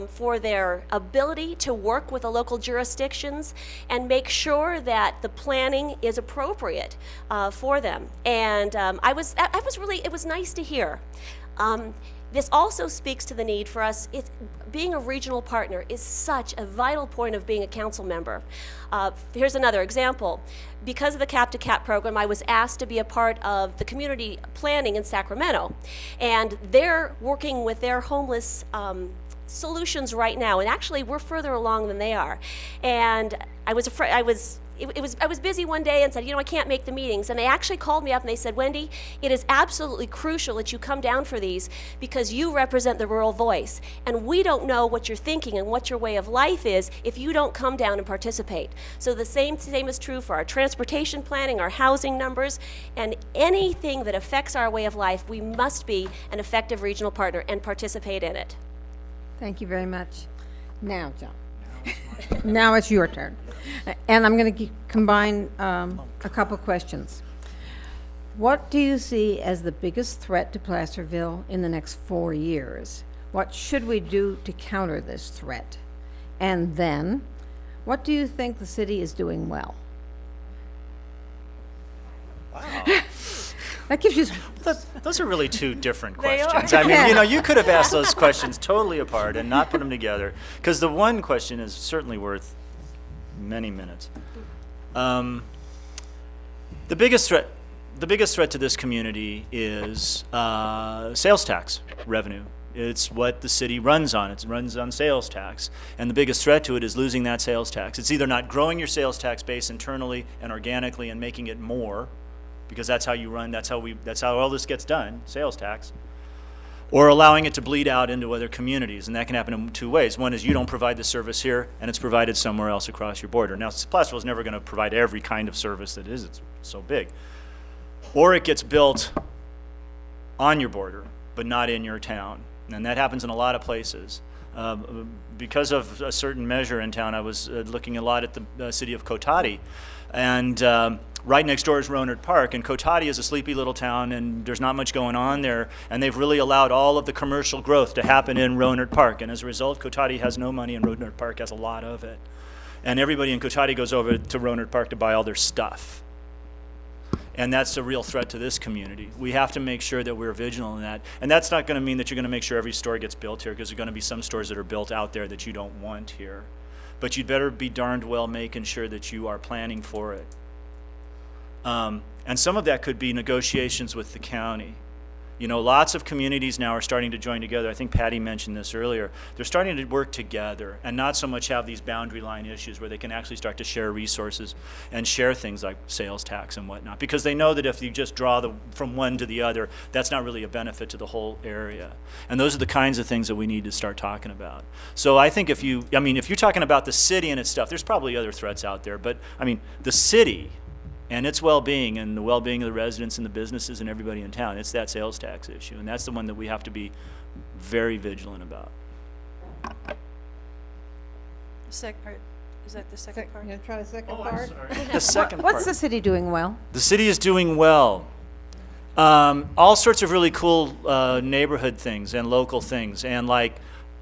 for their ability to work with the local jurisdictions and make sure that the planning is appropriate for them. And it was nice to hear. This also speaks to the need for us. Being a regional partner is such a vital point of being a council member. Here's another example. Because of the Cap to Cap program, I was asked to be a part of the community planning in Sacramento. And they're working with their homeless solutions right now. And actually, we're further along than they are. And I was afraid, I was busy one day and said, I can't make the meetings. And they actually called me up and they said, Wendy, it is absolutely crucial that you come down for these because you represent the rural voice. And we don't know what you're thinking and what your way of life is if you don't come down and participate. So the same is true for our transportation planning, our housing numbers, and anything that affects our way of life, we must be an effective regional partner and participate in it. Thank you very much. Now, John. Now it's your turn. And I'm going to combine a couple questions. What do you see as the biggest threat to Placerville in the next 4 years? What should we do to counter this threat? And then, what do you think the city is doing well? Wow. That gives you... Those are really two different They are. questions. I mean, you could have asked those questions totally apart and not put them together, because the one question is certainly worth many minutes. The biggest threat to this community is sales tax revenue. It's what the city runs on. It runs on sales tax. And the biggest threat to it is losing that sales tax. It's either not growing your sales tax base internally and organically and making it more, because that's how you run, that's how all this gets done, sales tax, or allowing it to bleed out into other communities. And that can happen in two ways. One is you don't provide the service here and it's provided somewhere else across your border. Now, Placerville is never going to provide every kind of service that is, it's so big. Or it gets built on your border, but not in your town. And that happens in a lot of places. Because of a certain measure in town, I was looking a lot at the city of Cotati. And right next door is Rohnert Park, and Cotati is a sleepy little town, and there's not much going on there, and they've really allowed all of the commercial growth to happen in Rohnert Park, and as a result, Cotati has no money, and Rohnert Park has a lot of it. And everybody in Cotati goes over to Rohnert Park to buy all their stuff. And that's a real threat to this community. We have to make sure that we're vigilant in that. And that's not going to mean that you're going to make sure every store gets built here, because there are going to be some stores that are built out there that you don't want here. But you'd better be darned well making sure that you are planning for it. And some of that could be negotiations with the county. Lots of communities now are starting to join together. I think Patty mentioned this earlier. They're starting to work together and not so much have these boundary line issues where they can actually start to share resources and share things like sales tax and whatnot, because they know that if you just draw from one to the other, that's not really a benefit to the whole area. And those are the kinds of things that we need to start talking about. So I think if you're talking about the city and its stuff, there's probably other threats out there, but the city and its well-being and the well-being of the residents and the businesses and everybody in town, it's that sales tax issue, and that's the one that we have to be very vigilant about. Is that the second part? You want to try the second part? The second What's part. the city doing well? The city is doing well. All sorts of really cool neighborhood things and local things, and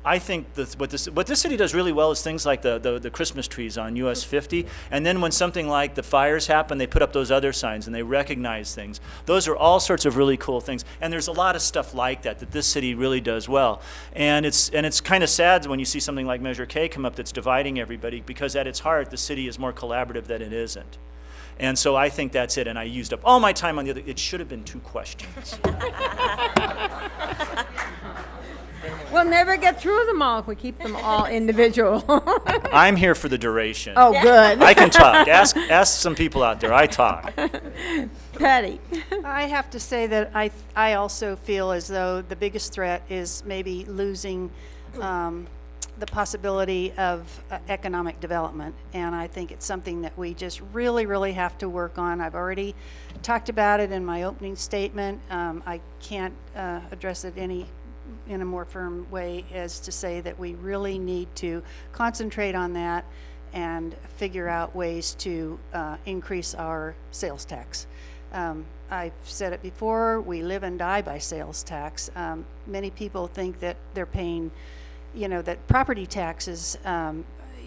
I think what this city does really well is things like the Christmas trees on US 50, and then when something like the fires happen, they put up those other signs and they recognize things. Those are all sorts of really cool things, and there's a lot of stuff like that this city really does well. And it's kind of sad when you see something like Measure K come up that's dividing everybody, because at its heart, the city is more collaborative than it isn't. And so I think that's it, and I used up all my time on the other. It should have been 2 questions. We'll never get through them all if we keep them all individual. I'm here for the duration. Oh, good. I can talk. Ask some people out there. I talk. Patty. I have to say that I also feel as though the biggest threat is maybe losing the possibility of economic development, and I think it's something that we just really, really have to work on. I've already talked about it in my opening statement. I can't address it in a more firm way as to say that we really need to concentrate on that and figure out ways to increase our sales tax. I've said it before, we live and die by sales tax. Many people think that they're paying, that property taxes,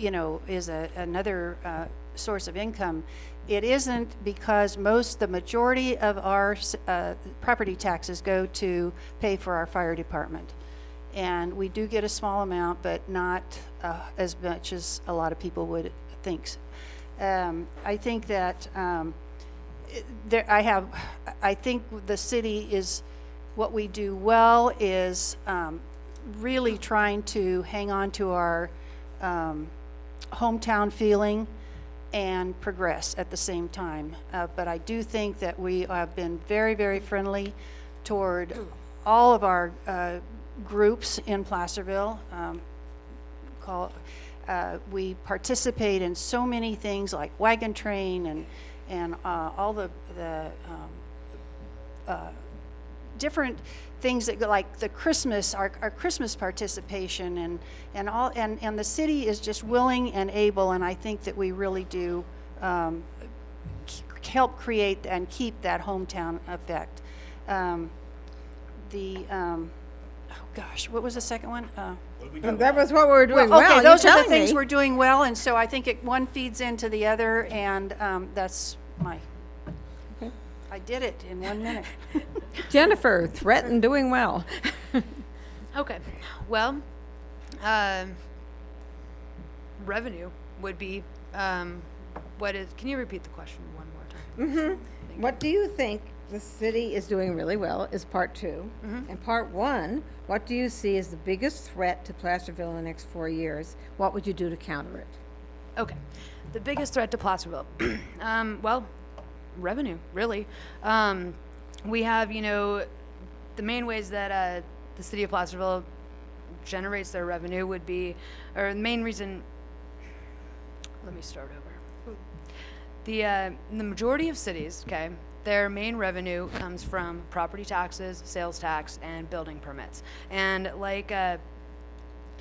is another source of income. It isn't, because the majority of our property taxes go to pay for our fire department. And we do get a small amount, but not as much as a lot of people would think. I think that I think the city is, what we do well is really trying to hang on to our hometown feeling and progress at the same time. But I do think that we have been very, very friendly toward all of our groups in Placerville. We participate in so many things like Wagon Train and all the different things that go, like the Christmas, our Christmas participation, and the city is just willing and able, and I think that we really do help create and keep that hometown effect. What was the second one? That was what we were doing well. Okay, You're those are the telling things me. we're doing well, and so I think one feeds into the other, and that's my. Okay. I did it in 1 minute. Jennifer, threat and doing well. Okay, well, revenue would be, can you repeat the question one more time? What do you think the city is doing really well is part 2. And part 1, what do you see as the biggest threat to Placerville in the next 4 years? What would you do to counter it? Okay, the biggest threat to Placerville, well, revenue, really. We have, the main ways that the city of Placerville generates their revenue would be, or the main reason, let me start over. The majority of cities, okay, their main revenue comes from property taxes, sales tax, and building permits. And like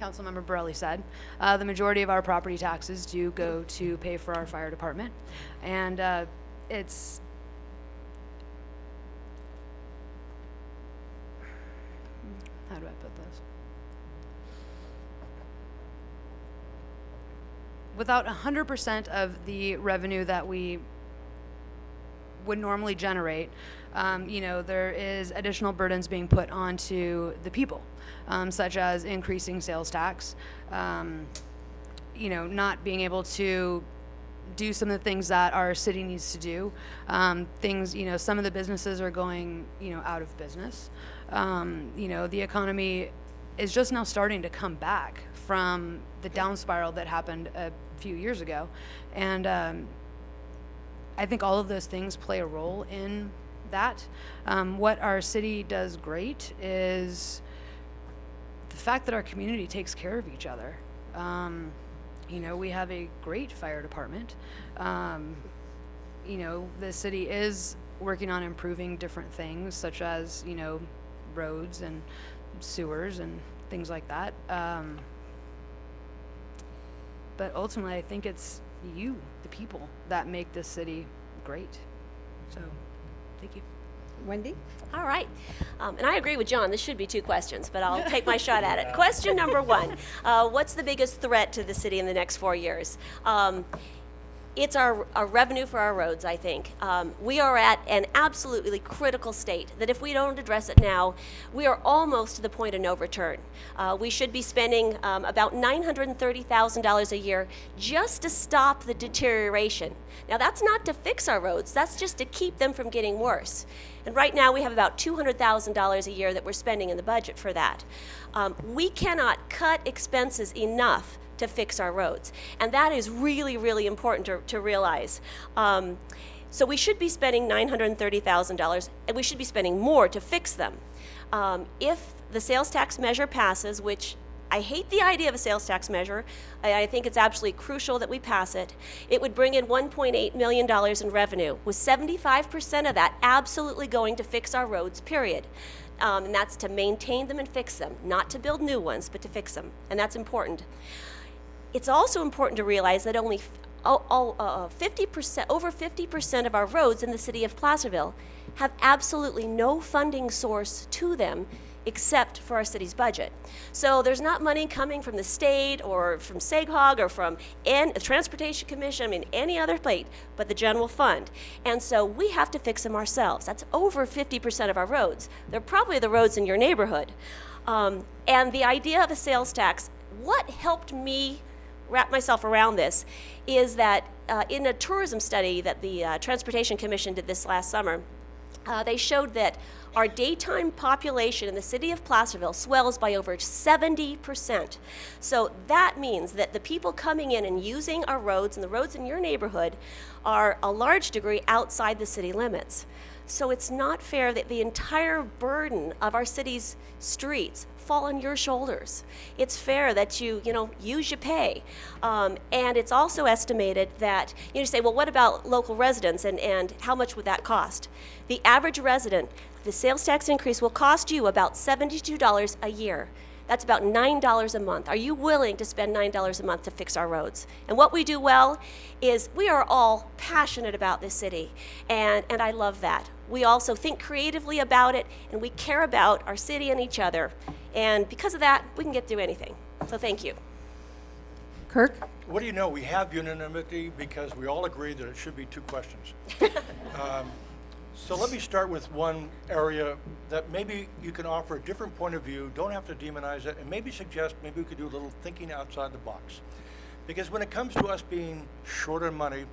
Councilmember Borelli said, the majority of our property taxes do go to pay for our fire department. And it's, how do I put this? Without 100% of the revenue that we would normally generate, there is additional burdens being put onto the people, such as increasing sales tax, not being able to do some of the things that our city needs to do. Some of the businesses are going, out of business. The economy is just now starting to come back from the down spiral that happened a few years ago. And I think all of those things play a role in that. What our city does great is the fact that our community takes care of each other. We have a great fire department. The city is working on improving different things, such as, roads and sewers and things like that. But ultimately, I think it's you, the people, that make this city great. So, thank you. Wendy? All right. And I agree with John. This should be 2 questions, but I'll take my shot at it. Question number 1. What's the biggest threat to the city in the next 4 years? It's our revenue for our roads, I think. We are at an absolutely critical state that if we don't address it now, we are almost to the point of no return. We should be spending about $930,000 a year just to stop the deterioration. Now, that's not to fix our roads. That's just to keep them from getting worse. And right now, we have about $200,000 a year that we're spending in the budget for that. We cannot cut expenses enough to fix our roads. And that is really, really important to realize. So we should be spending $930,000, and we should be spending more to fix them. If the sales tax measure passes, which I hate the idea of a sales tax measure, I think it's absolutely crucial that we pass it, it would bring in $1.8 million in revenue, with 75% of that absolutely going to fix our roads, period. And that's to maintain them and fix them, not to build new ones, but to fix them. And that's important. It's also important to realize that only 50%, over 50% of our roads in the city of Placerville have absolutely no funding source to them except for our city's budget. So there's not money coming from the state or from SAGHOG or from the Transportation Commission, I mean any other plate but the general fund. And so we have to fix them ourselves. That's over 50% of our roads. They're probably the roads in your neighborhood. And the idea of a sales tax, what helped me wrap myself around this is that in a tourism study that the Transportation Commission did this last summer, they showed that our daytime population in the city of Placerville swells by over 70%. So that means that the people coming in and using our roads and the roads in your neighborhood are a large degree outside the city limits. So it's not fair that the entire burden of our city's streets fall on your shoulders. It's fair that you use, you pay. And it's also estimated that, you say, well, what about local residents and how much would that cost? The average resident, the sales tax increase will cost you about $72 a year. That's about $9 a month. Are you willing to spend $9 a month to fix our roads? And what we do well is we are all passionate about this city, and I love that. We also think creatively about it, and we care about our city and each other. And because of that, we can get through anything. So thank you. Kirk? What do you know? We have unanimity because we all agree that it should be 2 questions. So let me start with one area that maybe you can offer a different point of view, don't have to demonize it, and maybe suggest maybe we could do a little thinking outside the box. Because when it comes to us being short on money,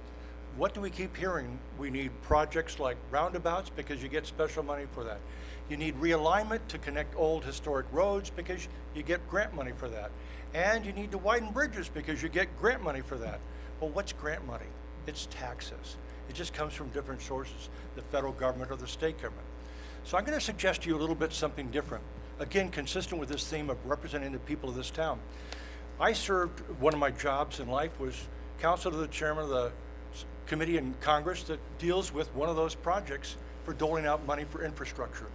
what do we keep hearing? We need projects like roundabouts because you get special money for that. You need realignment to connect old historic roads because you get grant money for that. And you need to widen bridges because you get grant money for that. Well, what's grant money? It's taxes. It just comes from different sources, the federal government or the state government. So I'm going to suggest to you a little bit something different. Again, consistent with this theme of representing the people of this town. I served, one of my jobs in life was counsel to the chairman of the committee in Congress that deals with one of those projects for doling out money for infrastructure.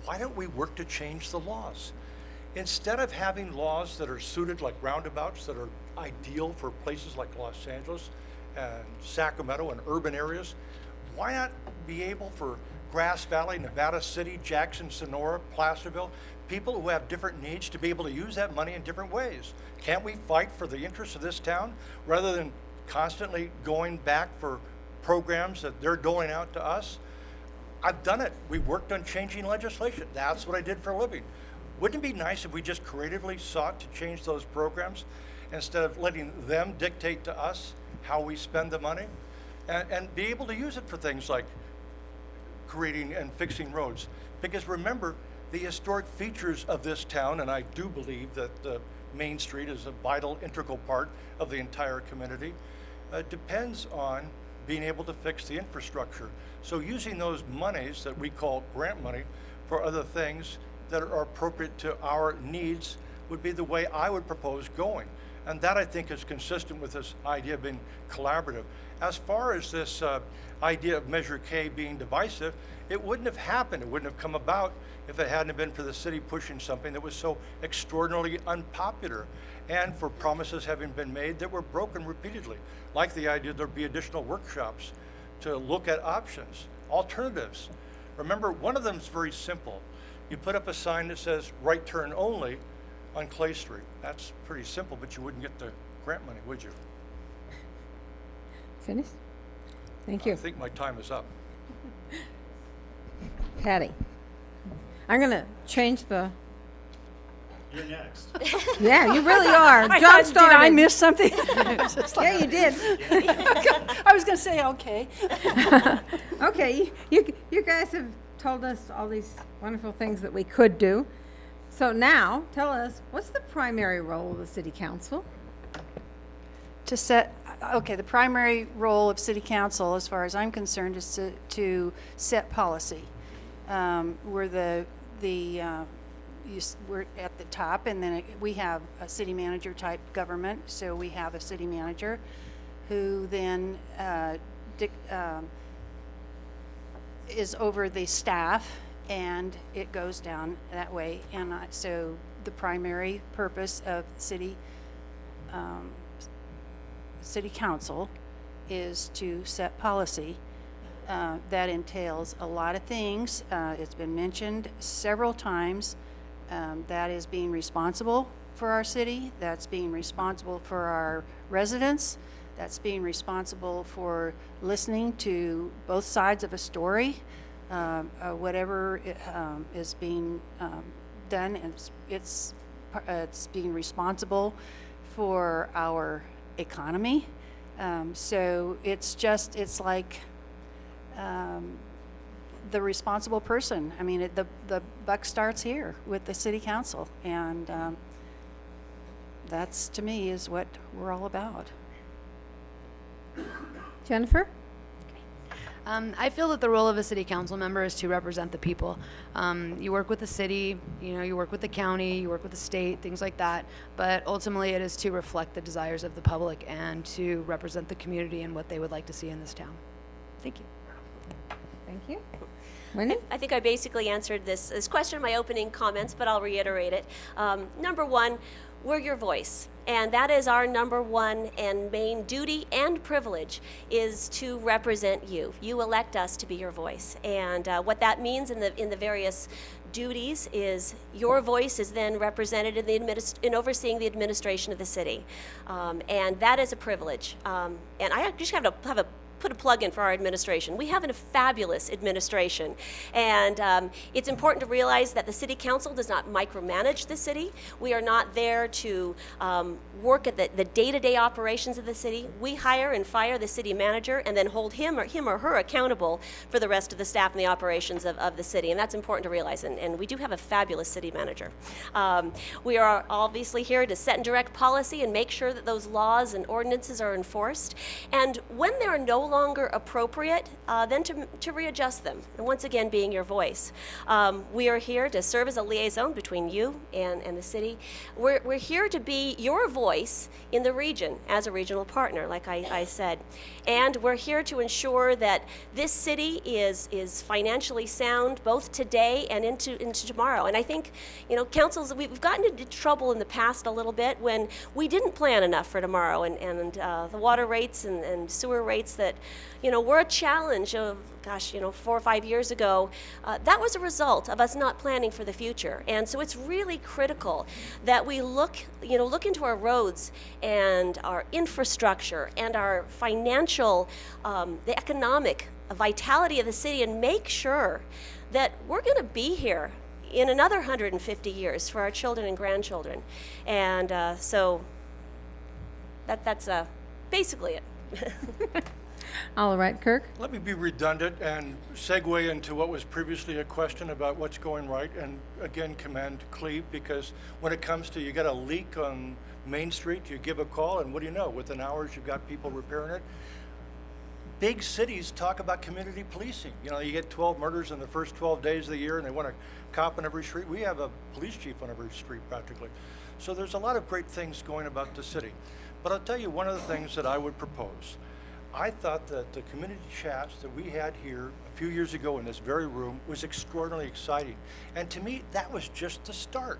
Why don't we work to change the laws? Instead of having laws that are suited like roundabouts that are ideal for places like Los Angeles and Sacramento and urban areas, why not be able for Grass Valley, Nevada City, Jackson, Sonora, Placerville, people who have different needs to be able to use that money in different ways? Can't we fight for the interests of this town rather than constantly going back for programs that they're doling out to us? I've done it. We worked on changing legislation. That's what I did for a living. Wouldn't it be nice if we just creatively sought to change those programs instead of letting them dictate to us how we spend the money and be able to use it for things like creating and fixing roads? Because remember, the historic features of this town, and I do believe that Main Street is a vital, integral part of the entire community, depends on being able to fix the infrastructure. So using those monies that we call grant money for other things that are appropriate to our needs would be the way I would propose going. And that, I think, is consistent with this idea of being collaborative. As far as this idea of Measure K being divisive, it wouldn't have happened. It wouldn't have come about if it hadn't been for the city pushing something that was so extraordinarily unpopular, and for promises having been made that were broken repeatedly, like the idea there'd be additional workshops to look at options, alternatives. Remember, one of them is very simple. You put up a sign that says right turn only on Clay Street. That's pretty simple, but you wouldn't get the grant money, would you? Finished? Thank I you. think my time is up. Patty? I'm going to change the... You're next. Yeah, you really are. I John thought, started. did I miss something? It's just like- Yeah, you did. I was going to say, okay. Okay, you guys have told us all these wonderful things that we could do. So now, tell us, what's the primary role of the city council? To set, okay, the primary role of city council, as far as I'm concerned, is to set policy. We're we're at the top, and then we have a city manager type government. So we have a city manager who then is over the staff, and it goes down that way. And so the primary purpose of city council is to set policy. That entails a lot of things. It's been mentioned several times that is being responsible for our city, that's being responsible for our residents, that's being responsible for listening to both sides of a story, whatever is being done, and it's being responsible for our economy. So it's like the responsible person. I mean, the buck starts here with the city council, and that's, to me, is what we're all about. Jennifer? I feel that the role of a city council member is to represent the people. You work with the city, you work with the county, you work with the state, things like that. But ultimately, it is to reflect the desires of the public and to represent the community and what they would like to see in this town. Thank you. Thank you. Wendy? I think I basically answered this question in my opening comments, but I'll reiterate it. Number one, we're your voice. And that is our number one and main duty and privilege, is to represent you. You elect us to be your voice. And what that means in the various duties is your voice is then represented in overseeing the administration of the city. And that is a privilege. And I just have to put a plug in for our administration. We have a fabulous administration, and it's important to realize that the city council does not micromanage the city. We are not there to work at the day-to-day operations of the city. We hire and fire the city manager and then hold him or her accountable for the rest of the staff and the operations of the city, and that's important to realize, and we do have a fabulous city manager. We are obviously here to set and direct policy and make sure that those laws and ordinances are enforced, and when they are no longer appropriate, then to readjust them, and once again being your voice. We are here to serve as a liaison between you and the city. We're here to be your voice in the region as a regional partner, like I said, and we're here to ensure that this city is financially sound both today and into tomorrow. And I think, councils, we've gotten into trouble in the past a little bit when we didn't plan enough for tomorrow, and the water rates and sewer rates that were a challenge of, 4 or 5 years ago. That was a result of us not planning for the future. And so it's really critical that we look into our roads and our infrastructure and our financial, the economic vitality of the city, and make sure that we're going to be here in another 150 years for our children and grandchildren. And so that's basically it. All right, Kirk? Let me be redundant and segue into what was previously a question about what's going right, and again commend Cleve, because when it comes to, you got a leak on Main Street, you give a call, and what do you know, within hours you've got people repairing it. Big cities talk about community policing. You get 12 murders in the first 12 days of the year, and they want a cop on every street. We have a police chief on every street practically. So there's a lot of great things going about the city. But I'll tell you one of the things that I would propose. I thought that the community chats that we had here a few years ago in this very room was extraordinarily exciting. And to me, that was just the start.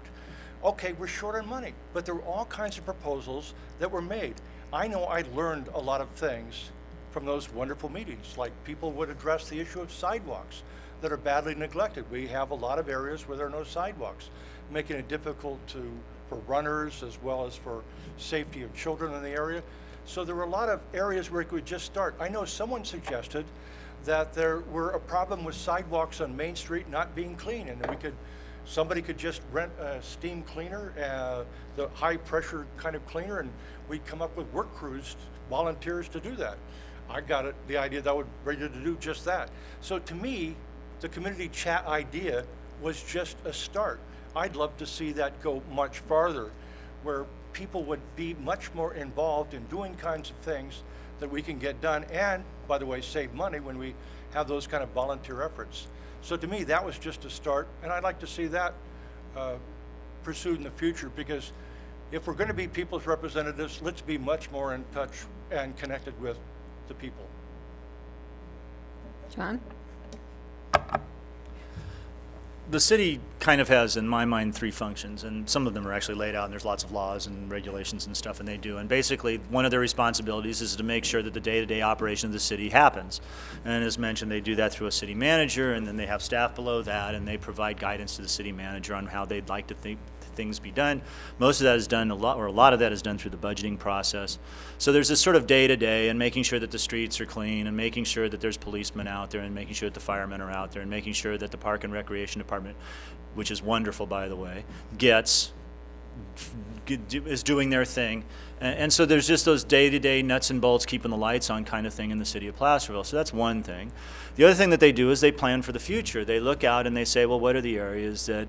Okay, we're short on money, but there were all kinds of proposals that were made. I know I learned a lot of things from those wonderful meetings, like people would address the issue of sidewalks that are badly neglected. We have a lot of areas where there are no sidewalks, making it difficult for runners as well as for safety of children in the area. So there were a lot of areas where it could just start. I know someone suggested that there were a problem with sidewalks on Main Street not being clean, and somebody could just rent a steam cleaner, the high pressure kind of cleaner, and we'd come up with work crews, volunteers to do that. I got the idea that I was ready to do just that. So to me, the community chat idea was just a start. I'd love to see that go much farther, where people would be much more involved in doing kinds of things that we can get done, and, by the way, save money when we have those kind of volunteer efforts. So to me, that was just a start, and I'd like to see that pursued in the future, because if we're going to be people's representatives, let's be much more in touch and connected with the people. John? the city kind of has, in my mind, three functions, and some of them are actually laid out, and there's lots of laws and regulations and stuff, and they do. And basically, one of their responsibilities is to make sure that the day-to-day operation of the city happens. And as mentioned, they do that through a city manager, and then they have staff below that, and they provide guidance to the city manager on how they'd like to think things be done. Most of that is done, a lot of that is done through the budgeting process. So there's this sort of day-to-day and making sure that the streets are clean and making sure that there's policemen out there and making sure that the firemen are out there and making sure that the Park and Recreation Department, which is wonderful, by the way, is doing their thing. And so there's just those day-to-day nuts and bolts, keeping the lights on kind of thing in the city of Placerville. So that's one thing. The other thing that they do is they plan for the future. They look out and they say, well, what are the areas that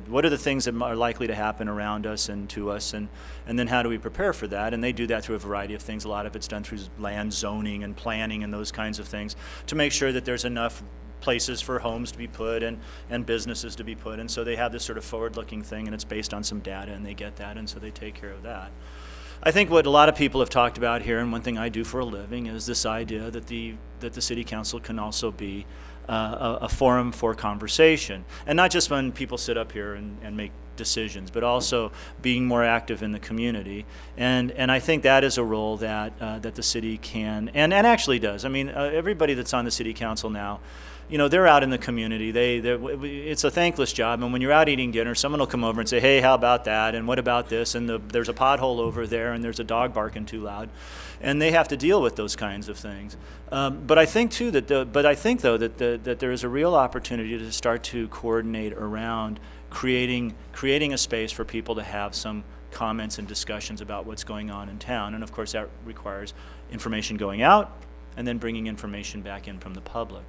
what are the things that are likely to happen around us and to us, and then how do we prepare for that? And they do that through a variety of things. A lot of it's done through land zoning and planning and those kinds of things to make sure that there's enough places for homes to be put and businesses to be put. And so they have this sort of forward-looking thing, and it's based on some data, and they get that, and so they take care of that. I think what a lot of people have talked about here, and one thing I do for a living, is this idea that the city council can also be a forum for conversation, and not just when people sit up here and make decisions, but also being more active in the community. And I think that is a role that that the city can and actually does. I mean, everybody that's on the city council now, you know, they're out in the community. It's a thankless job, and when you're out eating dinner, someone will come over and say, hey, how about that, and what about this, and there's a pothole over there, and there's a dog barking too loud, and they have to deal with those kinds of things. But I think too that that there is a real opportunity to start to coordinate around creating a space for people to have some comments and discussions about what's going on in town, and of course that requires information going out and then bringing information back in from the public.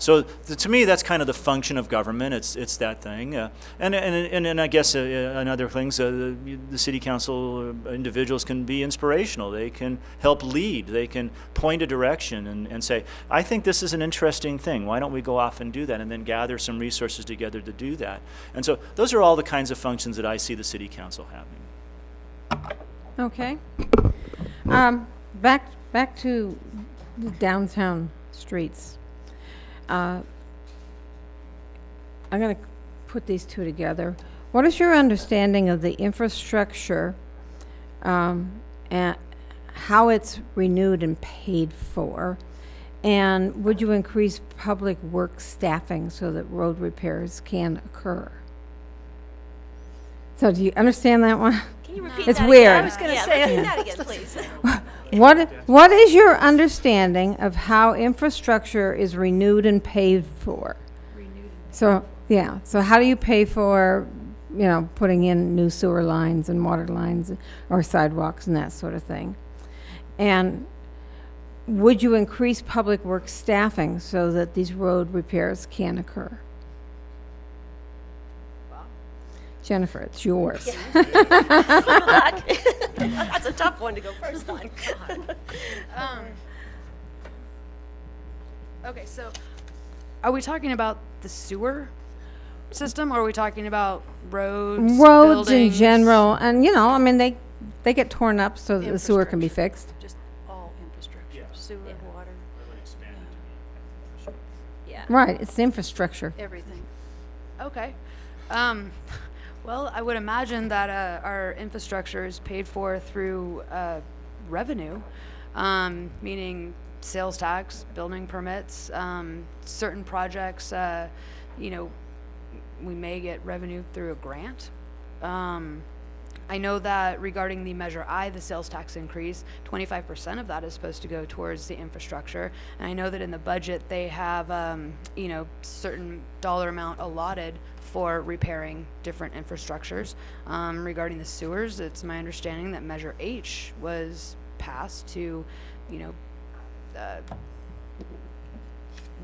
So to me, that's kind of the function of government. It's that thing, and I guess another things, the city council individuals can be inspirational. They can help lead. They can point a direction and say, I think this is an interesting thing. Why don't we go off and do that, and then gather some resources together to do that. And so those are all the kinds of functions that I see the city council having. Okay. Back to the downtown streets. I'm going to put these two together. What is your understanding of the infrastructure and how it's renewed and paid for? And would you increase public works staffing so that road repairs can occur? So do you understand that one? Can you repeat It's that weird. again? I was gonna Yeah, say- repeat that again, please. What is your understanding of how infrastructure is renewed and paid for? So how do you pay for, putting in new sewer lines and water lines or sidewalks and that sort of thing? And would you increase public works staffing so that these road repairs can occur? Jennifer, it's yours. Good luck. That's a tough one to go first on. Okay, so are we talking about the sewer system, or are we talking about roads? Roads in buildings? general, and they get torn up so that the sewer can be fixed. Just all infrastructure, sewer, water, Yeah. Right, it's infrastructure. everything. Okay. Well, I would imagine that our infrastructure is paid for through revenue, meaning sales tax, building permits, certain projects, we may get revenue through a grant. I know that regarding the Measure I, the sales tax increase, 25% of that is supposed to go towards the infrastructure. And I know that in the budget, they have, certain dollar amount allotted for repairing different infrastructures. Regarding the sewers, it's my understanding that Measure H was passed to,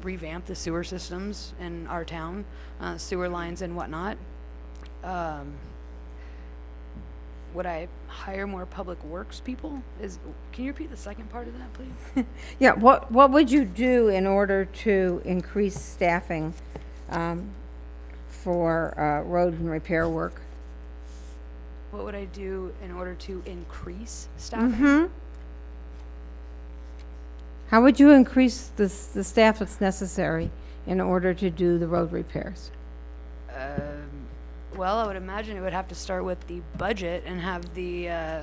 revamp the sewer systems in our town, sewer lines and whatnot. Would I hire more public works people? Can you repeat the second part of that, please? Yeah, what would you do in order to increase staffing for road and repair work? What would I do in order to increase staffing? Mm-hmm. How would you increase the staff that's necessary in order to do the road repairs? Well, I would imagine it would have to start with the budget and have the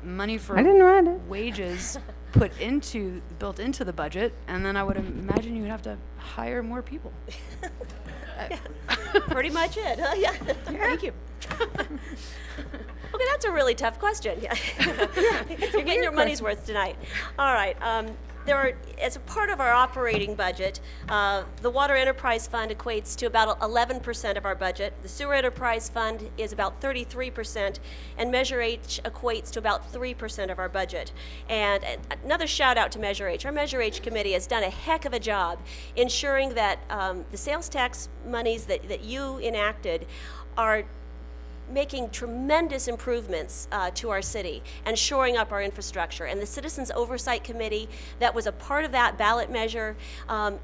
money for I didn't write it. wages built into the budget, and then I would imagine you would have to hire more people. Pretty much it, huh? Yeah. Thank you. Okay, that's a really tough question. Yeah. You're getting your money's worth tonight. All right. As a part of our operating budget, the Water Enterprise Fund equates to about 11% of our budget. The Sewer Enterprise Fund is about 33%, and Measure H equates to about 3% of our budget. And another shout out to Measure H. Our Measure H committee has done a heck of a job ensuring that the sales tax monies that you enacted are making tremendous improvements to our city and shoring up our infrastructure. And the Citizens Oversight Committee that was a part of that ballot measure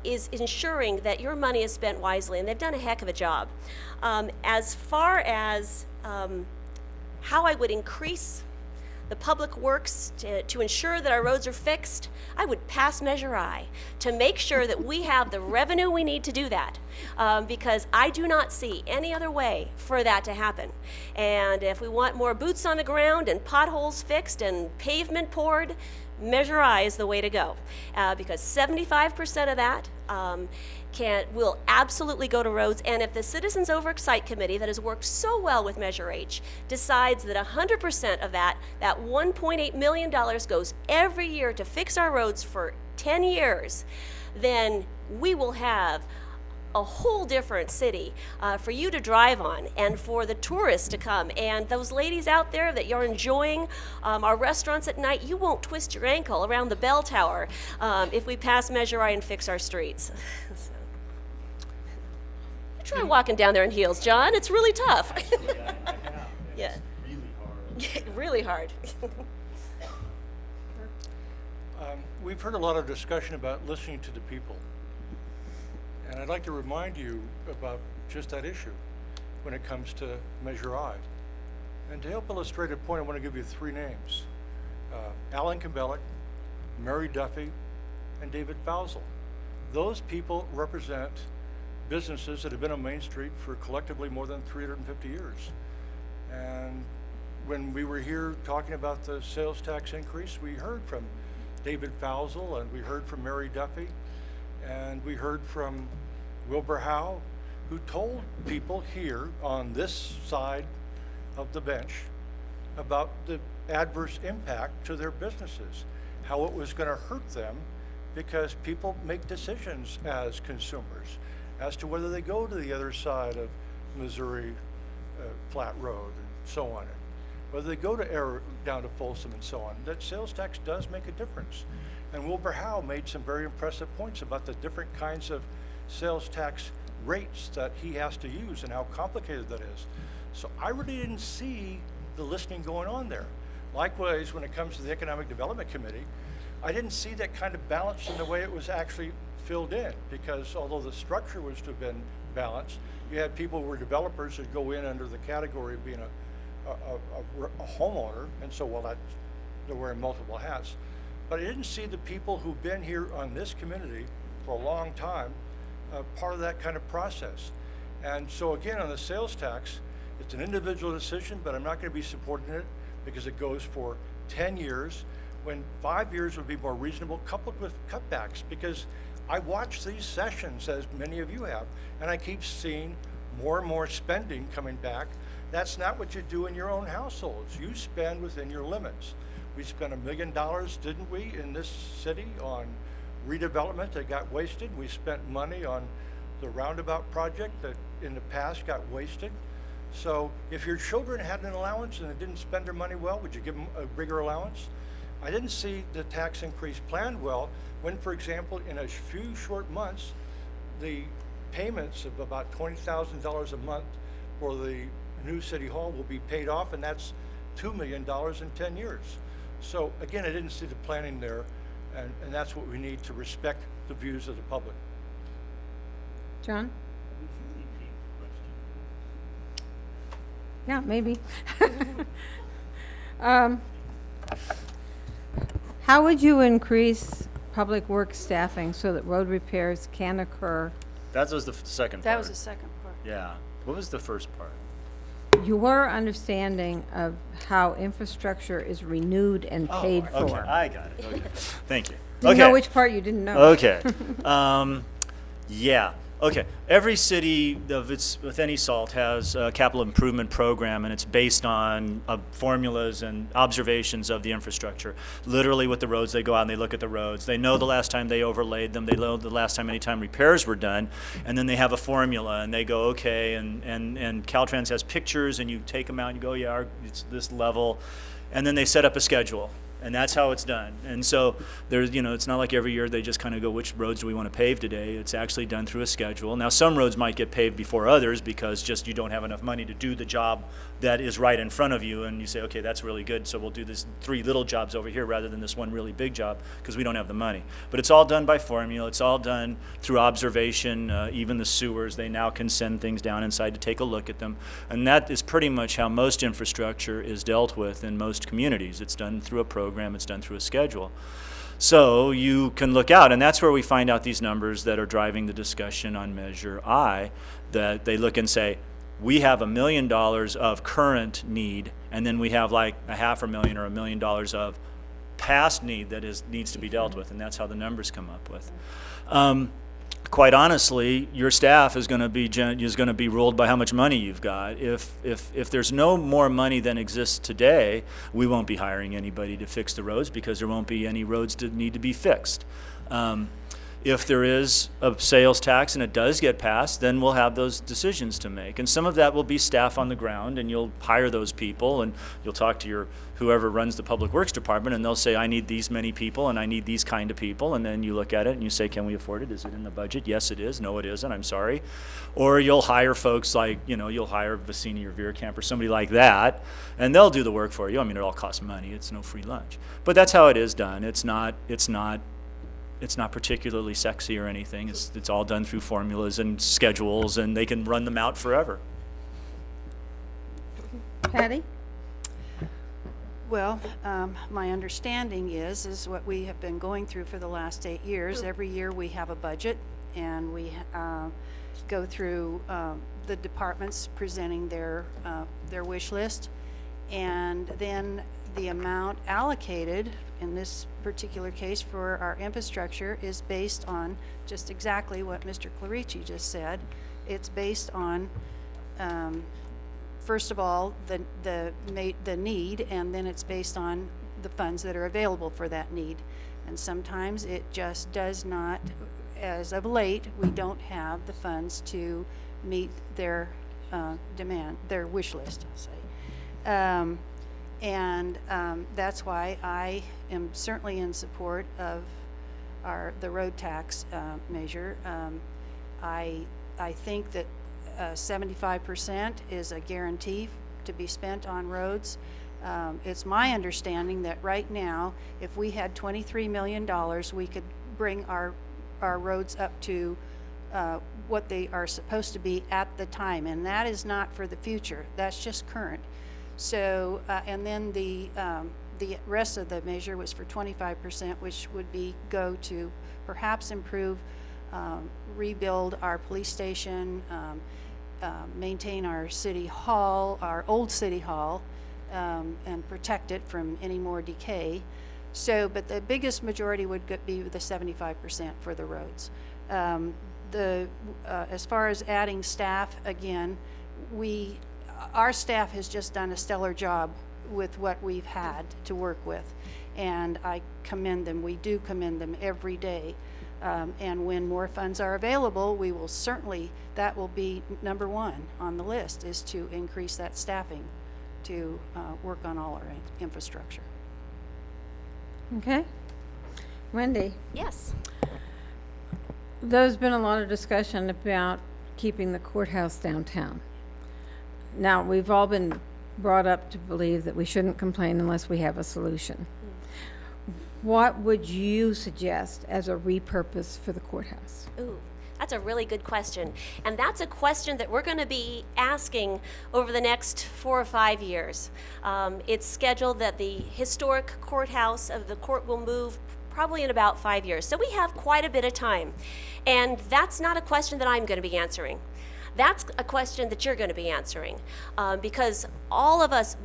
is ensuring that your money is spent wisely, and they've done a heck of a job. As far as how I would increase the public works to ensure that our roads are fixed, I would pass Measure I to make sure that we have the revenue we need to do that, because I do not see any other way for that to happen. And if we want more boots on the ground and potholes fixed and pavement poured, Measure I is the way to go, because 75% of that will absolutely go to roads. And if the Citizens Oversight Committee that has worked so well with Measure H decides that 100% of that $1.8 million goes every year to fix our roads for 10 years, then we will have a whole different city for you to drive on and for the tourists to come. And those ladies out there that you're enjoying our restaurants at night, you won't twist your ankle around the bell tower if we pass Measure I and fix our streets. Try walking down there in heels, John. It's really tough. Yeah. Really hard. We've heard a lot of discussion about listening to the people. And I'd like to remind you about just that issue when it comes to Measure I. And to help illustrate a point, I want to give you three names. Alan Kimbellic, Mary Duffy, and David Fausel. Those people represent businesses that have been on Main Street for collectively more than 350 years. And when we were here talking about the sales tax increase, we heard from David Fausel, and we heard from Mary Duffy, and we heard from Wilbur Howe, who told people here on this side of the bench about the adverse impact to their businesses, how it was going to hurt them, because people make decisions as consumers as to whether they go to the other side of Missouri Flat Road and so on, and whether they go to down to Folsom and so on. That sales tax does make a difference. And Wilbur Howe made some very impressive points about the different kinds of sales tax rates that he has to use and how complicated that is. So I really didn't see the listening going on there. Likewise, when it comes to the Economic Development Committee, I didn't see that kind of balance in the way it was actually filled in, because although the structure was to have been balanced, you had people who were developers that go in under the category of being a homeowner, and so they're wearing multiple hats. But I didn't see the people who've been here on this community for a long time part of that kind of process. And so again, on the sales tax, it's an individual decision, but I'm not going to be supporting it because it goes for 10 years, when 5 years would be more reasonable, coupled with cutbacks. Because I watch these sessions, as many of you have, and I keep seeing more and more spending coming back. That's not what you do in your own households. You spend within your limits. We spent $1 million, didn't we, in this city on redevelopment that got wasted. We spent money on the roundabout project that in the past got wasted. So if your children had an allowance and they didn't spend their money well, would you give them a bigger allowance? I didn't see the tax increase planned well when, for example, in a few short months, the payments of about $20,000 a month for the new city hall will be paid off, and that's $2 million in 10 years. So again, I didn't see the planning there, and that's what we need to respect the views of the public. John? Yeah, maybe. How would you increase public works staffing so that road repairs can occur? That was the second part. That was the second part. Yeah. What was the first part? Your understanding of how infrastructure is renewed and paid for. Okay, I got it. Okay. Thank you. Didn't Okay. know which part you didn't know. Okay. Yeah. Okay. Every city with any salt has a capital improvement program, and it's based on formulas and observations of the infrastructure. Literally, with the roads, they go out and they look at the roads. They know the last time they overlaid them. They know the last time any time repairs were done, and then they have a formula, and they go, okay, and Caltrans has pictures, and you take them out and you go, yeah, it's this level, and then they set up a schedule. And that's how it's done. And so there's, it's not like every year they just kind of go, which roads do we want to pave today? It's actually done through a schedule. Now, some roads might get paved before others because just you don't have enough money to do the job that is right in front of you. And you say, okay, that's really good. So we'll do this 3 little jobs over here rather than this one really big job because we don't have the money. But it's all done by formula. It's all done through observation. Even the sewers, they now can send things down inside to take a look at them. And that is pretty much how most infrastructure is dealt with in most communities. It's done through a program. It's done through a schedule. So you can look out, and that's where we find out these numbers that are driving the discussion on Measure I, that they look and say, we have $1 million of current need, and then we have like $500,000 or $1 million of past need that needs to be dealt with, and that's how the numbers come up with. Quite honestly, your staff is going to be ruled by how much money you've got. If there's no more money than exists today, we won't be hiring anybody to fix the roads because there won't be any roads that need to be fixed. If there is a sales tax and it does get passed, then we'll have those decisions to make. And some of that will be staff on the ground, and you'll hire those people, and you'll talk to whoever runs the Public Works Department, and they'll say, I need these many people, and I need these kind of people. And then you look at it and you say, can we afford it? Is it in the budget? Yes, it is. No, it isn't. I'm sorry. Or you'll hire folks like, you'll hire Vicini or Veerkamp or somebody like that, and they'll do the work for you. I mean, it all costs money. It's no free lunch. But that's how it is done. It's not particularly sexy or anything. It's all done through formulas and schedules, and they can run them out forever. Patty? Well, my understanding is what we have been going through for the last 8 years. Every year we have a budget, and we go through the departments presenting their wish list, and then the amount allocated in this particular case for our infrastructure is based on just exactly what Mr. Clarici just said. It's based on first of all, the need, and then it's based on the funds that are available for that need. And sometimes it just does not, as of late, we don't have the funds to meet their demand, their wish list, I'll say. That's why I am certainly in support of the road tax measure. I think that 75% is a guarantee to be spent on roads. It's my understanding that right now, if we had $23 million, we could bring our roads up to what they are supposed to be at the time, and that is not for the future. That's just current. So, and then the rest of the measure was for 25%, which would go to perhaps improve, rebuild our police station, maintain our city hall, our old city hall, and protect it from any more decay. So, but the biggest majority would be the 75% for the roads. As far as adding staff, again, our staff has just done a stellar job with what we've had to work with, and I commend them. We do commend them every day. And when more funds are available, we will certainly, that will be number one on the list, is to increase that staffing to work on all our infrastructure. Okay. Wendy? Yes. There's been a lot of discussion about keeping the courthouse downtown. Now, we've all been brought up to believe that we shouldn't complain unless we have a solution. What would you suggest as a repurpose for the courthouse? Ooh, that's a really good question. And that's a question that we're going to be asking over the next 4 or 5 years. It's scheduled that the historic courthouse of the court will move probably in about 5 years. So we have quite a bit of time. And that's not a question that I'm going to be answering. That's a question that you're going to be answering, because all of us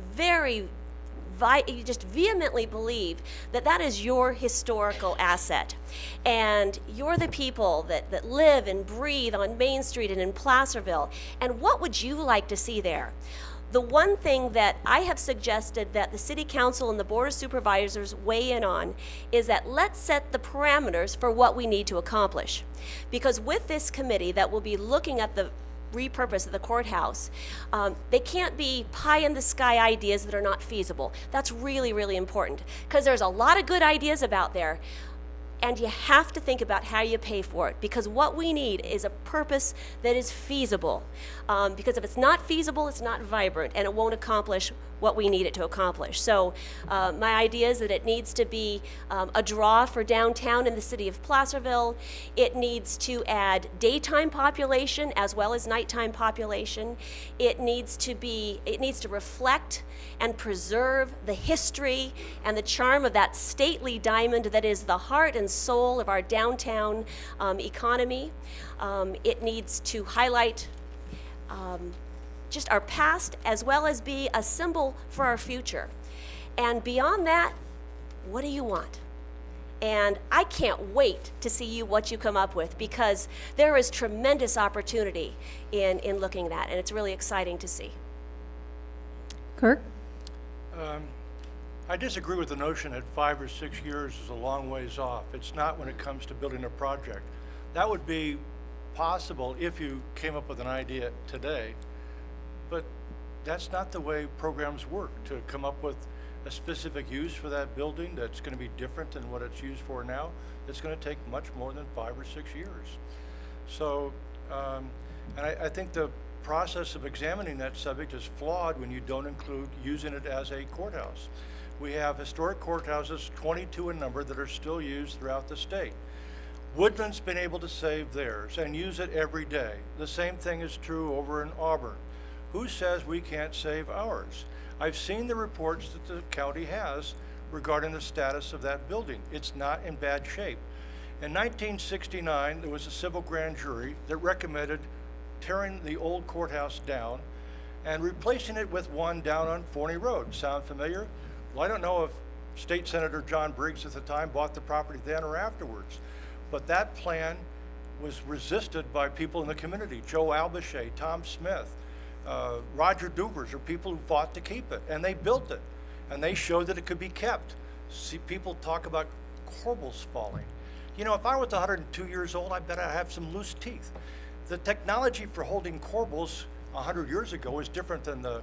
you just vehemently believe that that is your historical asset. And you're the people that live and breathe on Main Street and in Placerville. And what would you like to see there? The one thing that I have suggested that the City Council and the Board of Supervisors weigh in on is that let's set the parameters for what we need to accomplish. Because with this committee that will be looking at the repurpose of the courthouse, they can't be pie-in-the-sky ideas that are not feasible. That's really, really important, because there's a lot of good ideas about there, and you have to think about how you pay for it, because what we need is a purpose that is feasible. Because if it's not feasible, it's not vibrant, and it won't accomplish what we need it to accomplish. So my idea is that it needs to be a draw for downtown in the city of Placerville. It needs to add daytime population as well as nighttime population. It needs to reflect and preserve the history and the charm of that stately diamond that is the heart and soul of our downtown economy. It needs to highlight just our past, as well as be a symbol for our future. And beyond that, what do you want? And I can't wait to see what you come up with, because there is tremendous opportunity in looking at that, and it's really exciting to see. Kirk? I disagree with the notion that 5 or 6 years is a long ways off. It's not when it comes to building a project. That would be possible if you came up with an idea today, but that's not the way programs work. To come up with a specific use for that building that's going to be different than what it's used for now, it's going to take much more than 5 or 6 years. So, and I think the process of examining that subject is flawed when you don't include using it as a courthouse. We have historic courthouses, 22 in number, that are still used throughout the state. Woodland's been able to save theirs and use it every day. The same thing is true over in Auburn. Who says we can't save ours? I've seen the reports that the county has regarding the status of that building. It's not in bad shape. In 1969, there was a civil grand jury that recommended tearing the old courthouse down and replacing it with one down on Forney Road. Sound familiar? Well, I don't know if State Senator John Briggs at the time bought the property then or afterwards, but that plan was resisted by people in the community. Joe Albachet, Tom Smith, Roger Duvers are people who fought to keep it, and they built it, and they showed that it could be kept. See, people talk about corbels falling. You know, if I was 102 years old, I bet I'd have some loose teeth. The technology for holding corbels 100 years ago is different than the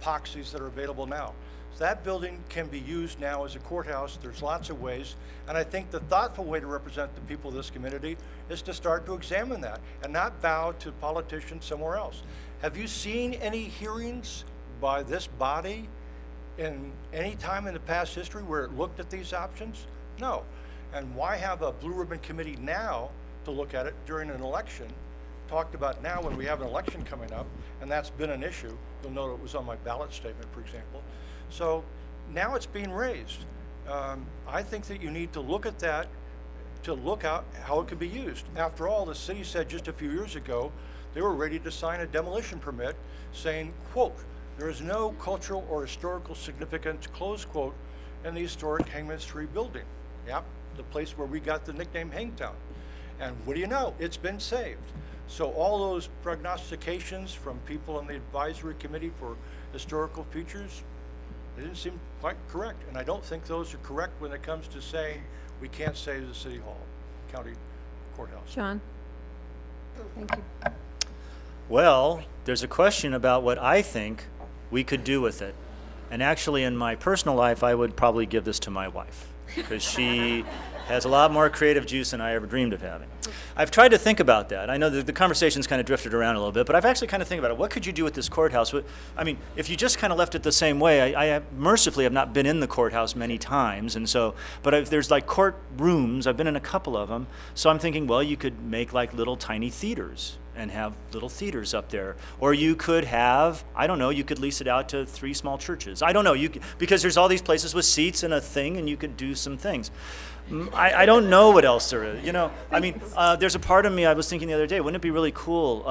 epoxies that are available now. So that building can be used now as a courthouse. There's lots of ways, and I think the thoughtful way to represent the people of this community is to start to examine that and not vow to politicians somewhere else. Have you seen any hearings by this body in any time in the past history where it looked at these options? No. And why have a blue ribbon committee now to look at it during an election? Talked about now when we have an election coming up, and that's been an issue. You'll note it was on my ballot statement, for example. So now it's being raised. I think that you need to look at that, to look out how it could be used. After all, the city said just a few years ago they were ready to sign a demolition permit saying, quote, "There is no cultural or historical significance," close quote, in the historic Hangman's Tree building. Yep, the place where we got the nickname Hangtown. And what do you know? It's been saved. So all those prognostications from people on the advisory committee for historical features, they didn't seem quite correct. And I don't think those are correct when it comes to saying we can't save the city hall, county courthouse. Sean? Thank you. Well, there's a question about what I think we could do with it. And actually, in my personal life, I would probably give this to my wife, because she has a lot more creative juice than I ever dreamed of having. I've tried to think about that. I know that the conversation's kind of drifted around a little bit, but I've actually kind of think about it. What could you do with this courthouse? I mean, if you just kind of left it the same way, I mercifully have not been in the courthouse many times, and so, but if there's like court rooms, I've been in a couple of them, so I'm thinking, well, you could make like little tiny theaters and have little theaters up there. Or you could have, I don't know, you could lease it out to 3 small churches. I don't know, because there's all these places with seats and a thing, and you could do some things. I don't know what else there is. You know, I mean, there's a part of me, I was thinking the other day, wouldn't it be really cool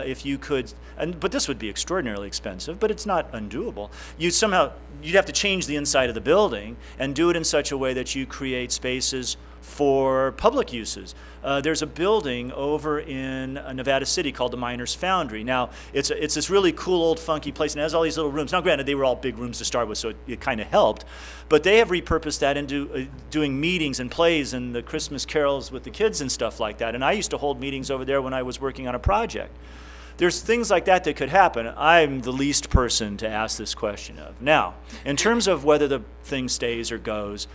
if you could, but this would be extraordinarily expensive, but it's not undoable. You'd have to change the inside of the building and do it in such a way that you create spaces for public uses. There's a building over in Nevada City called the Miners Foundry. Now, it's this really cool old funky place, and it has all these little rooms. Now, granted, they were all big rooms to start with, so it kind of helped. But they have repurposed that into doing meetings and plays and the Christmas carols with the kids and stuff like that. And I used to hold meetings over there when I was working on a project. There's things like that that could happen. I'm the least person to ask this question of. Now, in terms of whether the thing stays or goes,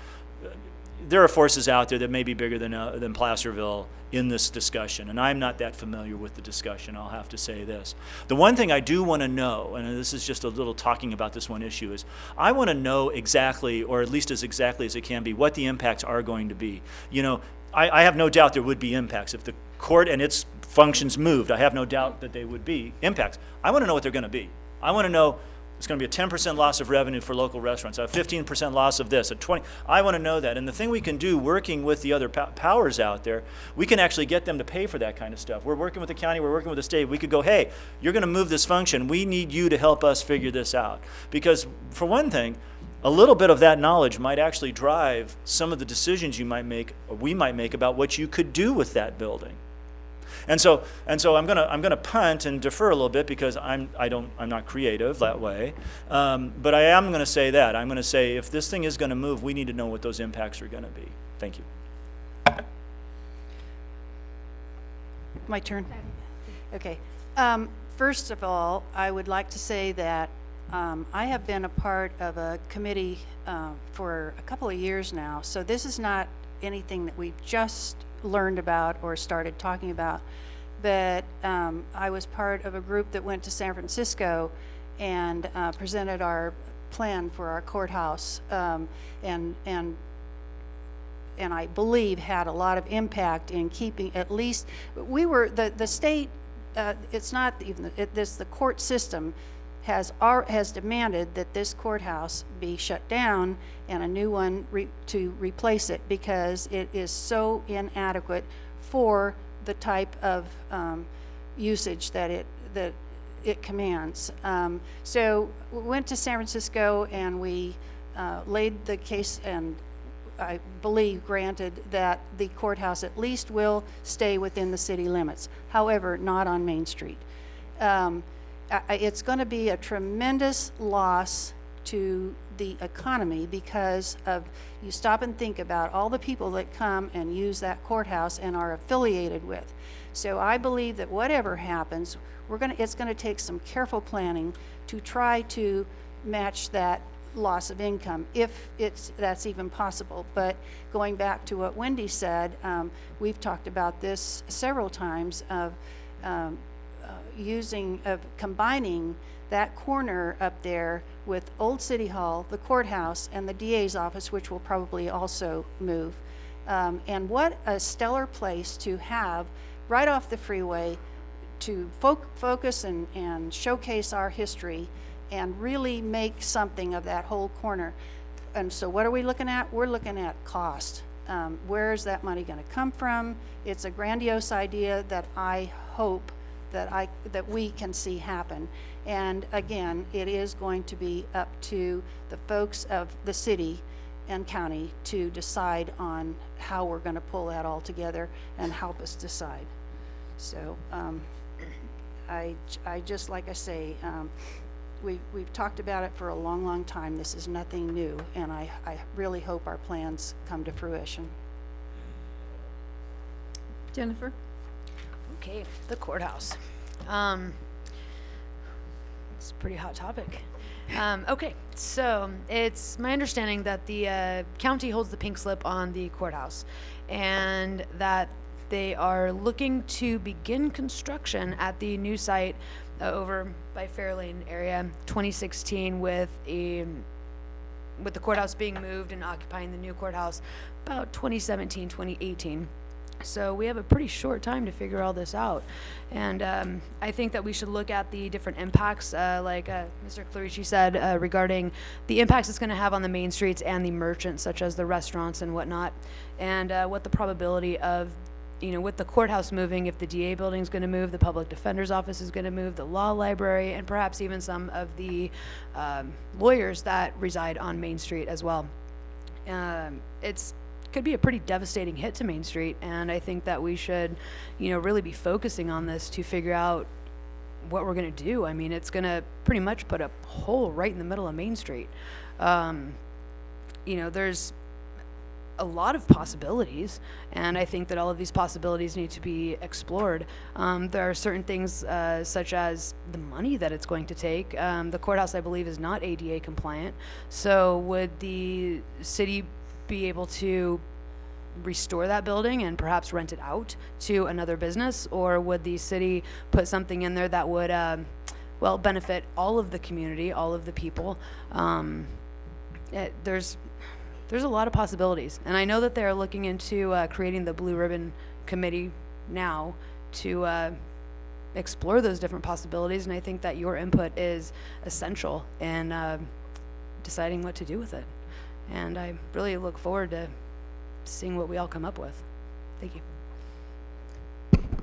there are forces out there that may be bigger than Placerville in this discussion, and I'm not that familiar with the discussion, I'll have to say this. The one thing I do want to know, and this is just a little talking about this one issue, is I want to know exactly, or at least as exactly as it can be, what the impacts are going to be. You know, I have no doubt there would be impacts. If the court and its functions moved, I have no doubt that they would be impacts. I want to know what they're going to be. I want to know it's going to be a 10% loss of revenue for local restaurants, a 15% loss of this, a 20%. I want to know that. And the thing we can do, working with the other powers out there, we can actually get them to pay for that kind of stuff. We're working with the county, we're working with the state. We could go, hey, you're going to move this function. We need you to help us figure this out. Because for one thing, a little bit of that knowledge might actually drive some of the decisions you might make, or we might make, about what you could do with that building. And so I'm gonna punt and defer a little bit because I'm not creative that way. But I am gonna say that. I'm gonna say if this thing is gonna move, we need to know what those impacts are gonna be. Thank you. My turn? Okay. First of all, I would like to say that I have been a part of a committee for a couple of years now, so this is not anything that we've just learned about or started talking about, but I was part of a group that went to San Francisco and presented our plan for our courthouse, and I believe had a lot of impact in keeping, at least we were the state. It's not even the court system has demanded that this courthouse be shut down and a new one to replace it because it is so inadequate for the type of usage that it commands. So we went to San Francisco and we laid the case, and I believe granted that the courthouse at least will stay within the city limits. However, not on Main Street. It's going to be a tremendous loss to the economy because of, you stop and think about all the people that come and use that courthouse and are affiliated with. So I believe that whatever happens, it's going to take some careful planning to try to match that loss of income, if that's even possible. But going back to what Wendy said, we've talked about this several times of combining that corner up there with Old City Hall, the courthouse, and the DA's office, which will probably also move. And what a stellar place to have right off the freeway to focus and showcase our history and really make something of that whole corner. And so what are we looking at? We're looking at cost. Where is that money going to come from? It's a grandiose idea that I hope that we can see happen. And again, it is going to be up to the folks of the city and county to decide on how we're going to pull that all together and help us decide. So I just, like I say, we've talked about it for a long, long time. This is nothing new, and I really hope our plans come to fruition. Jennifer? Okay, the courthouse. It's a pretty hot topic. Okay, so it's my understanding that the county holds the pink slip on the courthouse, and that they are looking to begin construction at the new site over by Fairlane area, 2016, with the courthouse being moved and occupying the new courthouse about 2017, 2018. So we have a pretty short time to figure all this out. And I think that we should look at the different impacts, like Mr. Clarici said, regarding the impacts it's going to have on the main streets and the merchants, such as the restaurants and whatnot, and what the probability of, with the courthouse moving, if the DA building is going to move, the public defender's office is going to move, the law library, and perhaps even some of the lawyers that reside on Main Street as well. It's could be a pretty devastating hit to Main Street, and I think that we should, really be focusing on this to figure out what we're going to do. I mean, it's going to pretty much put a hole right in the middle of Main Street. There's a lot of possibilities, and I think that all of these possibilities need to be explored. There are certain things such as the money that it's going to take. The courthouse, I believe, is not ADA compliant, so would the city be able to restore that building and perhaps rent it out to another business, or would the city put something in there that would benefit all of the community, all of the people? There's a lot of possibilities, and I know that they're looking into creating the Blue Ribbon Committee now to explore those different possibilities, and I think that your input is essential in deciding what to do with it. And I really look forward to seeing what we all come up with. Thank you.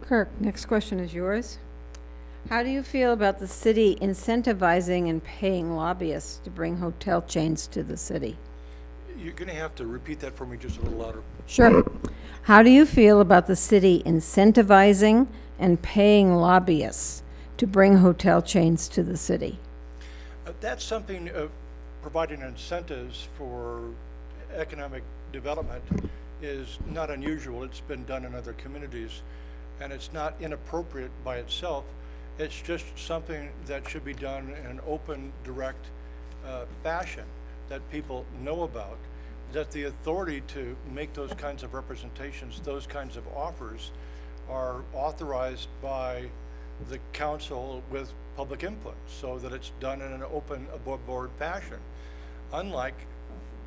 Kirk, next question is yours. How do you feel about the city incentivizing and paying lobbyists to bring hotel chains to the city? You're going to have to repeat that for me just a little louder. Sure. How do you feel about the city incentivizing and paying lobbyists to bring hotel chains to the city? That's something, providing incentives for economic development is not unusual. It's been done in other communities, and it's not inappropriate by itself. It's just something that should be done in an open, direct fashion that people know about, that the authority to make those kinds of representations, those kinds of offers, are authorized by the council with public input, so that it's done in an open, above board fashion. Unlike,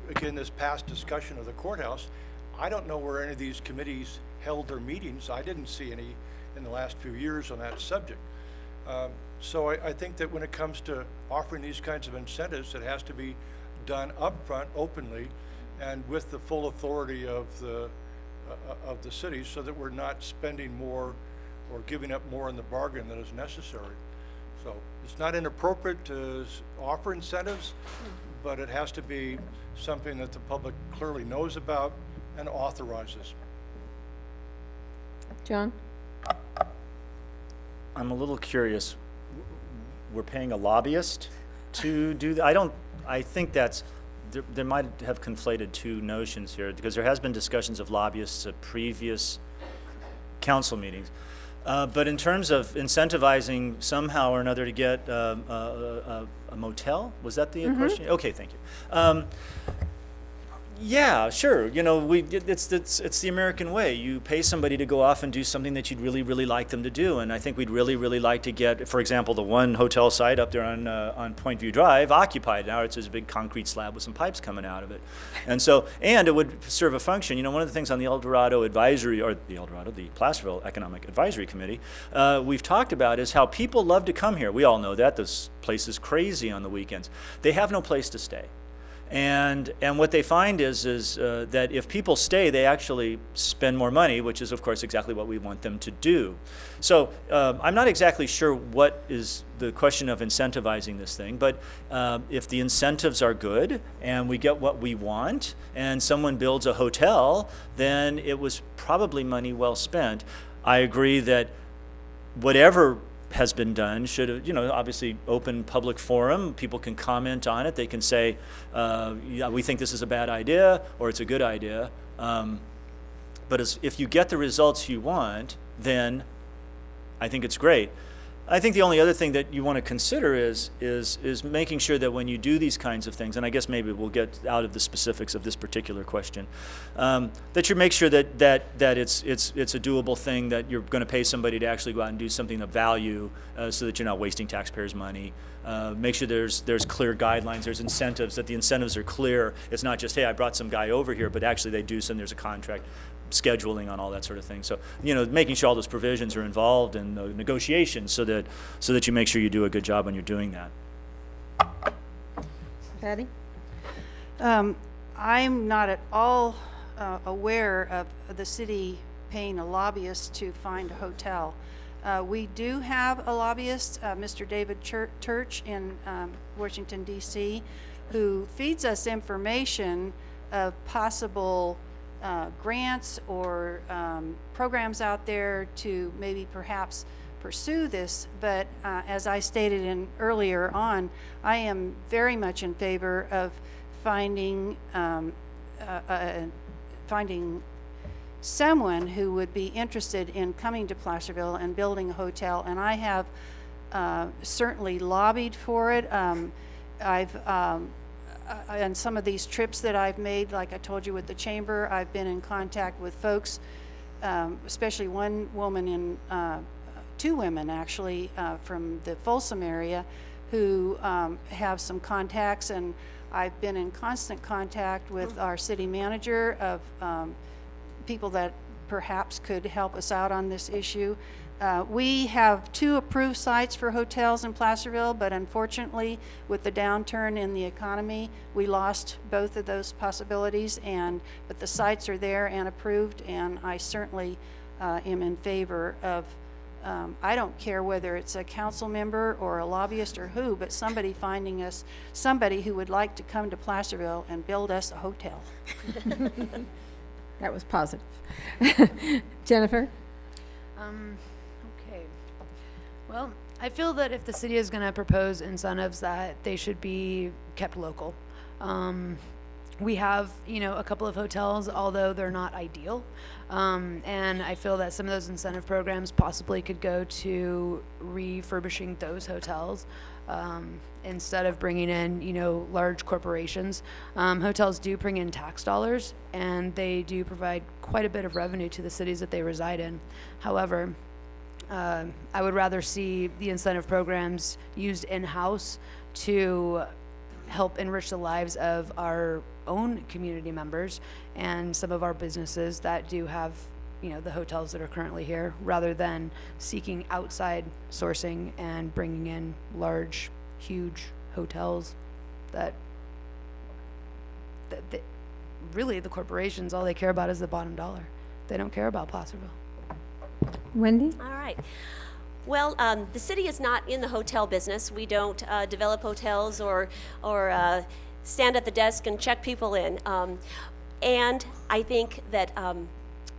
again, this past discussion of the courthouse, I don't know where any of these committees held their meetings. I didn't see any in the last few years on that subject. So I think that when it comes to offering these kinds of incentives, it has to be done upfront, openly, and with the full authority of the city, so that we're not spending more or giving up more in the bargain than is necessary. So it's not inappropriate to offer incentives, but it has to be something that the public clearly knows about and authorizes. John? I'm a little curious. We're paying a lobbyist to do that? I think that's, there might have conflated two notions here, because there has been discussions of lobbyists at previous council meetings. But in terms of incentivizing somehow or another to get a motel, was that the question? Okay, thank you. Yeah, sure. It's the American way. You pay somebody to go off and do something that you'd really, really like them to do. And I think we'd really, really like to get, for example, the one hotel site up there on Point View Drive occupied. Now it's just a big concrete slab with some pipes coming out of it. And it would serve a function. One of the things on the the Placerville Economic Advisory Committee, we've talked about is how people love to come here. We all know that. This place is crazy on the weekends. They have no place to stay. And what they find is that if people stay, they actually spend more money, which is, of course, exactly what we want them to do. So I'm not exactly sure what is the question of incentivizing this thing, but if the incentives are good and we get what we want and someone builds a hotel, then it was probably money well spent. I agree that whatever has been done should have, obviously open public forum. People can comment on it. They can say, yeah, we think this is a bad idea, or it's a good idea. But if you get the results you want, then I think it's great. I think the only other thing that you want to consider is making sure that when you do these kinds of things, and I guess maybe we'll get out of the specifics of this particular question, that you make sure that it's a doable thing, that you're going to pay somebody to actually go out and do something of value, so that you're not wasting taxpayers' money. Make sure there's clear guidelines, there's incentives, that the incentives are clear. It's not just, hey, I brought some guy over here, but actually they do some, there's a contract. scheduling, on all that sort of thing. So, making sure all those provisions are involved in the negotiations so that you make sure you do a good job when you're doing that. Patty? I'm not at all aware of the city paying a lobbyist to find a hotel. We do have a lobbyist, Mr. David Turch in Washington, D.C., who feeds us information of possible grants or programs out there to maybe perhaps pursue this. But as I stated earlier on, I am very much in favor of finding someone who would be interested in coming to Placerville and building a hotel, and I have certainly lobbied for it. I've on some of these trips that I've made, like I told you with the chamber, I've been in contact with folks, especially one woman two women actually from the Folsom area who have some contacts, and I've been in constant contact with our city manager of people that perhaps could help us out on this issue. We have 2 approved sites for hotels in Placerville, but unfortunately, with the downturn in the economy, we lost both of those possibilities. But the sites are there and approved, and I certainly am in favor of. I don't care whether it's a council member or a lobbyist or who, but somebody finding us somebody who would like to come to Placerville and build us a hotel. That was positive. Jennifer? Okay. Well, I feel that if the city is going to propose incentives, that they should be kept local. We have, a couple of hotels, although they're not ideal. And I feel that some of those incentive programs possibly could go to refurbishing those hotels instead of bringing in, large corporations. Hotels do bring in tax dollars, and they do provide quite a bit of revenue to the cities that they reside in. However, I would rather see the incentive programs used in-house to help enrich the lives of our own community members and some of our businesses that do have, the hotels that are currently here, rather than seeking outside sourcing and bringing in large, huge hotels that really the corporations, all they care about is the bottom dollar. They don't care about Placerville. Wendy? All right. Well, the city is not in the hotel business. We don't develop hotels or stand at the desk and check people in. And I think that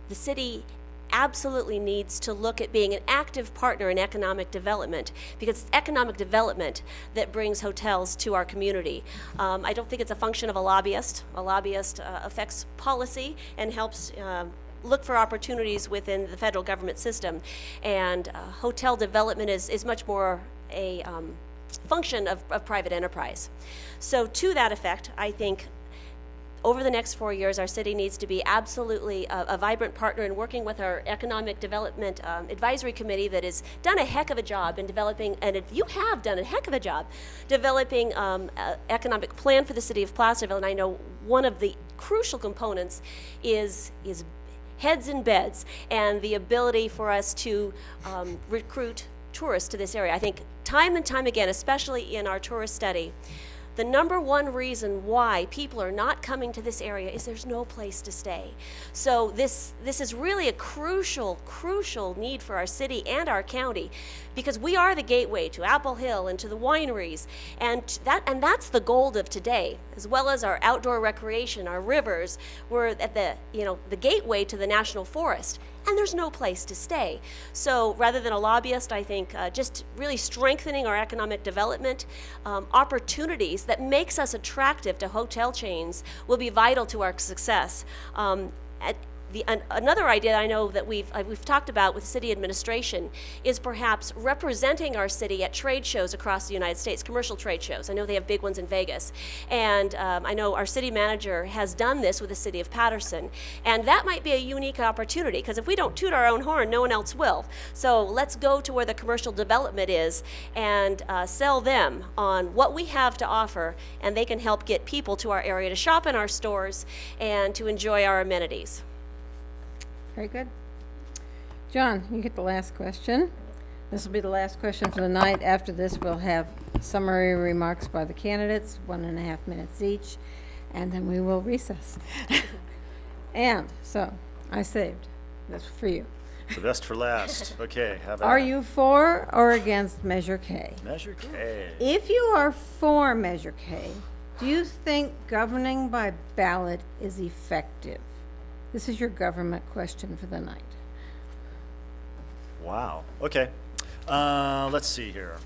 the city absolutely needs to look at being an active partner in economic development, because it's economic development that brings hotels to our community. I don't think it's a function of a lobbyist. A lobbyist affects policy and helps look for opportunities within the federal government system. And hotel development is much more a function of private enterprise. So to that effect, I think over the next 4 years, our city needs to be absolutely a vibrant partner in working with our Economic Development Advisory Committee that has done a heck of a job in developing, and you have done a heck of a job, developing an economic plan for the city of Placerville. And I know one of the crucial components is heads in beds and the ability for us to recruit tourists to this area. I think time and time again, especially in our tourist study, the number one reason why people are not coming to this area is there's no place to stay. So this is really a crucial need for our city and our county, because we are the gateway to Apple Hill and to the wineries, and that's the gold of today, as well as our outdoor recreation, our rivers. We're at the gateway to the National Forest, and there's no place to stay. So rather than a lobbyist, I think just really strengthening our economic development opportunities that makes us attractive to hotel chains will be vital to our success. Another idea I know that we've talked about with city administration is perhaps representing our city at trade shows across the United States, commercial trade shows. I know they have big ones in Vegas. And I know our city manager has done this with the city of Patterson. And that might be a unique opportunity, because if we don't toot our own horn, no one else will. So let's go to where the commercial development is and sell them on what we have to offer, and they can help get people to our area to shop in our stores and to enjoy our amenities. Very good. John, you get the last question. This will be the last question for the night. After this, we'll have summary remarks by the candidates, 1.5 minutes each, and then we will recess. And so, I saved this for you. The best for last. Okay, have Are at it. you for or against Measure K? Measure K. If you are for Measure K, do you think governing by ballot is effective? This is your government question for the night. Wow. Okay. Let's see here.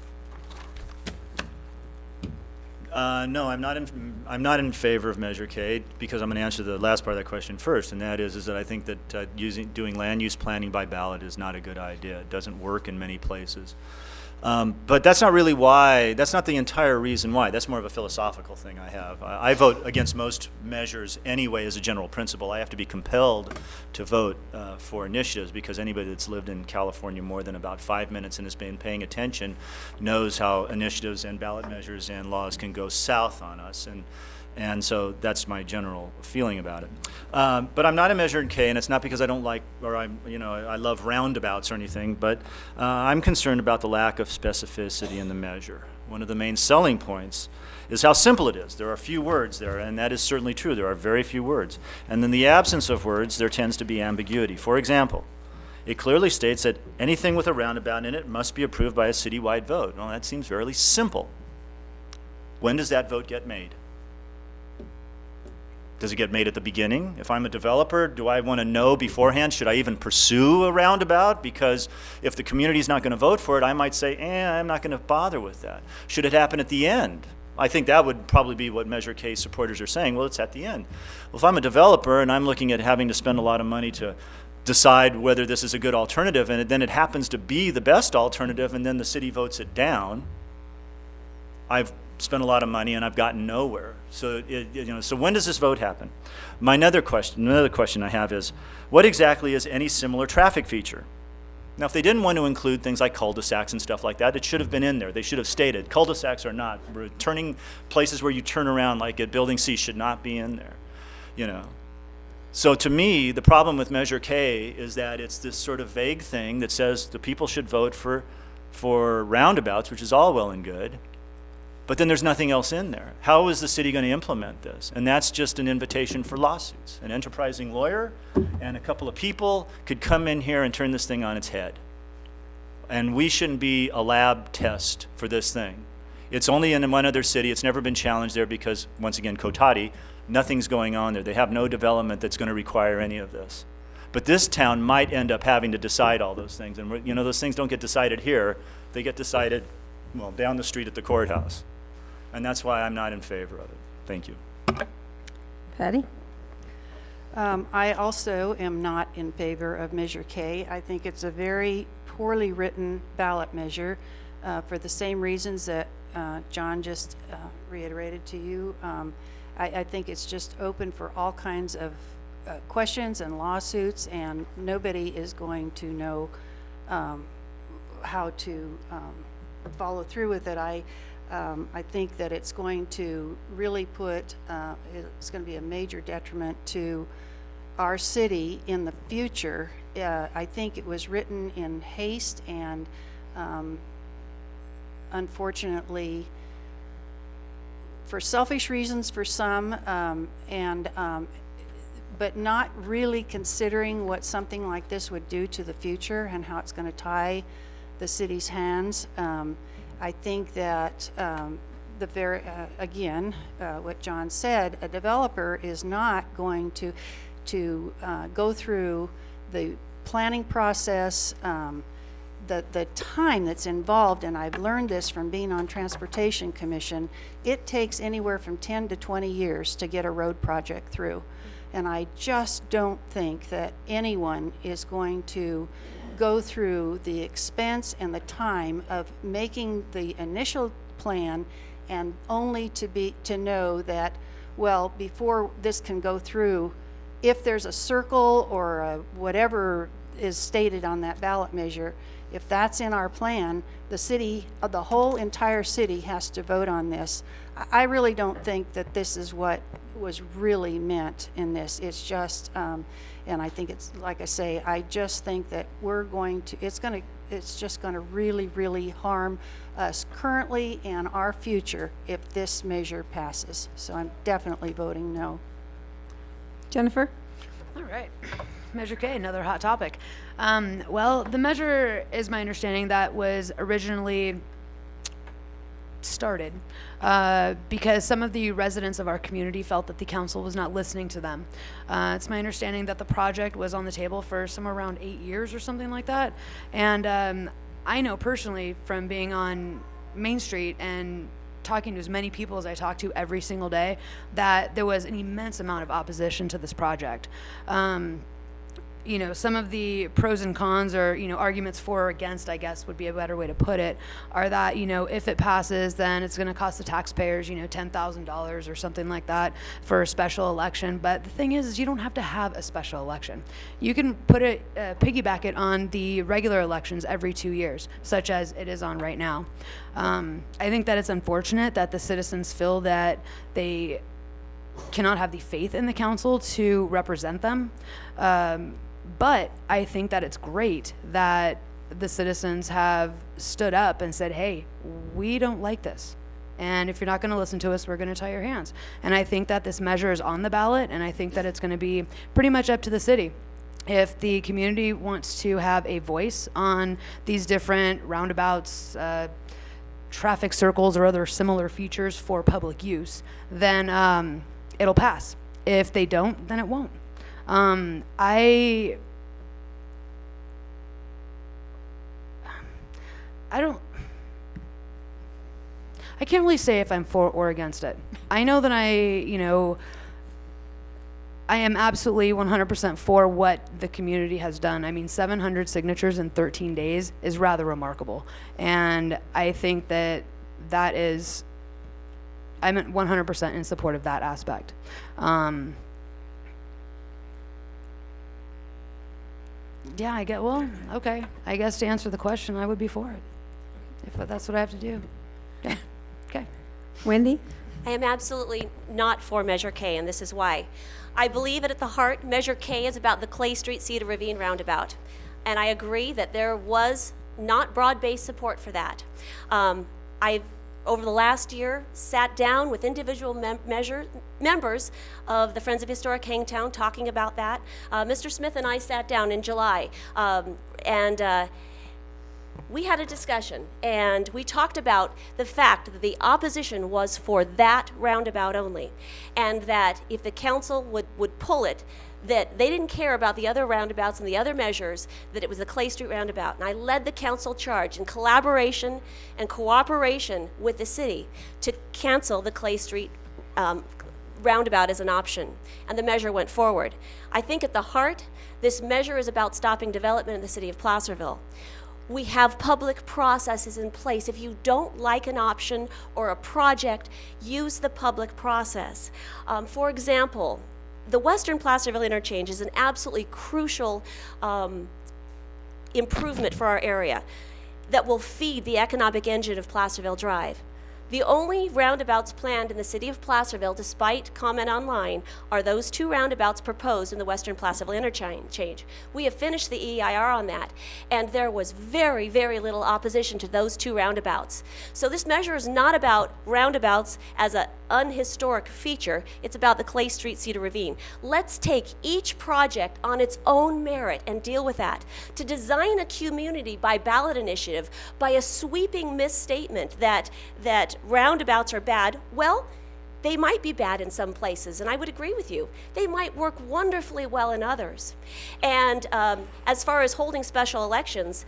No, I'm not in favor of Measure K because I'm going to answer the last part of that question first, and that is that I think that doing land use planning by ballot is not a good idea. It doesn't work in many places. But that's not really why. That's not the entire reason why. That's more of a philosophical thing I have. I vote against most measures anyway as a general principle. I have to be compelled to vote for initiatives because anybody that's lived in California more than about 5 minutes and has been paying attention knows how initiatives and ballot measures and laws can go south on us. And so that's my general feeling about it. But I'm not a Measure K, and it's not because I don't like, or I love roundabouts or anything, but I'm concerned about the lack of specificity in the measure. One of the main selling points is how simple it is. There are few words there, and that is certainly true. There are very few words. And in the absence of words, there tends to be ambiguity. For example, it clearly states that anything with a roundabout in it must be approved by a citywide vote. Well, that seems fairly simple. When does that vote get made? Does it get made at the beginning? If I'm a developer, do I want to know beforehand, should I even pursue a roundabout? Because if the community's not going to vote for it, I might say, I'm not going to bother with that. Should it happen at the end? I think that would probably be what Measure K supporters are saying. Well, it's at the end. Well, if I'm a developer and I'm looking at having to spend a lot of money to decide whether this is a good alternative, and then it happens to be the best alternative, and then the city votes it down, I've spent a lot of money and I've gotten nowhere. So, so when does this vote happen? Another question I have is, what exactly is any similar traffic feature? Now, if they didn't want to include things like cul-de-sacs and stuff like that, it should have been in there. They should have stated cul-de-sacs are not. Turning places where you turn around, like at Building C, should not be in there. So to me, the problem with Measure K is that it's this sort of vague thing that says the people should vote for roundabouts, which is all well and good. But then there's nothing else in there. How is the city going to implement this? And that's just an invitation for lawsuits. An enterprising lawyer and a couple of people could come in here and turn this thing on its head. And we shouldn't be a lab test for this thing. It's only in one other city. It's never been challenged there because, once again, Cotati, nothing's going on there. They have no development that's going to require any of this. But this town might end up having to decide all those things. And those things don't get decided here. They get decided, down the street at the courthouse. And that's why I'm not in favor of it. Thank you. Patty? I also am not in favor of Measure K. I think it's a very poorly written ballot measure for the same reasons that John just reiterated to you. I think it's just open for all kinds of questions and lawsuits, and nobody is going to know how to follow through with it. I think that it's going to really it's going to be a major detriment to our city in the future. I think it was written in haste and unfortunately for selfish reasons for some, but not really considering what something like this would do to the future and how it's going to tie the city's hands. I think that what John said, a developer is not going to go through the planning process, the time that's involved, and I've learned this from being on Transportation Commission, it takes anywhere from 10 to 20 years to get a road project through. And I just don't think that anyone is going to go through the expense and the time of making the initial plan and only to know that, well, before this can go through, if there's a circle or whatever is stated on that ballot measure, if that's in our plan, the whole entire city has to vote on this. I really don't think that this is what was really meant in this. It's just, And I think it's, like I say, I just think that it's just gonna really, really harm us currently and our future if this measure passes. So I'm definitely voting no. Jennifer? All right. Measure K, another hot topic. Well, the measure is my understanding that was originally started because some of the residents of our community felt that the council was not listening to them. It's my understanding that the project was on the table for somewhere around 8 years or something like that. And I know personally from being on Main Street and talking to as many people as I talk to every single day that there was an immense amount of opposition to this project. You know, some of the pros and cons or, you know, arguments for or against, I guess would be a better way to put it, are that, you know, if it passes, then it's going to cost the taxpayers, you know, $10,000 or something like that for a special election. But the thing is you don't have to have a special election. You can put it, piggyback it on the regular elections every 2 years, such as it is on right now. I think that it's unfortunate that the citizens feel that they cannot have the faith in the council to represent them. But I think that it's great that the citizens have stood up and said, hey, we don't like this. And if you're not going to listen to us, we're going to tie your hands. And I think that this measure is on the ballot, and I think that it's going to be pretty much up to the city. If the community wants to have a voice on these different roundabouts, traffic circles, or other similar features for public use, then it'll pass. If they don't, then it won't. I can't really say if I'm for or against it. I know that I am absolutely 100% for what the community has done. I mean, 700 signatures in 13 days is rather remarkable. And I think that I'm 100% in support of that aspect. Yeah, okay. I guess to answer the question, I would be for it, if that's what I have to do. Yeah, okay. Wendy? I am absolutely not for Measure K, and this is why. I believe that at the heart, Measure K is about the Clay Street Cedar Ravine roundabout. And I agree that there was not broad-based support for that. I've, over the last year, sat down with individual members of the Friends of Historic Hangtown talking about that. Mr. Smith and I sat down in July, and we had a discussion, and we talked about the fact that the opposition was for that roundabout only, and that if the council would pull it, that they didn't care about the other roundabouts and the other measures, that it was the Clay Street roundabout. And I led the council charge in collaboration and cooperation with the city to cancel the Clay Street roundabout as an option, and the measure went forward. I think at the heart, this measure is about stopping development in the city of Placerville. We have public processes in place. If you don't like an option or a project, use the public process. For example, the Western Placerville Interchange is an absolutely crucial improvement for our area that will feed the economic engine of Placerville Drive. The only roundabouts planned in the city of Placerville, despite comment online, are those two roundabouts proposed in the Western Placerville Interchange. We have finished the EIR on that, and there was very, very little opposition to those two roundabouts. So this measure is not about roundabouts as an unhistoric feature. It's about the Clay Street Cedar Ravine. Let's take each project on its own merit and deal with that. To design a community by ballot initiative, by a sweeping misstatement that roundabouts are bad, well, they might be bad in some places, and I would agree with you. They might work wonderfully well in others. And as far as holding special elections,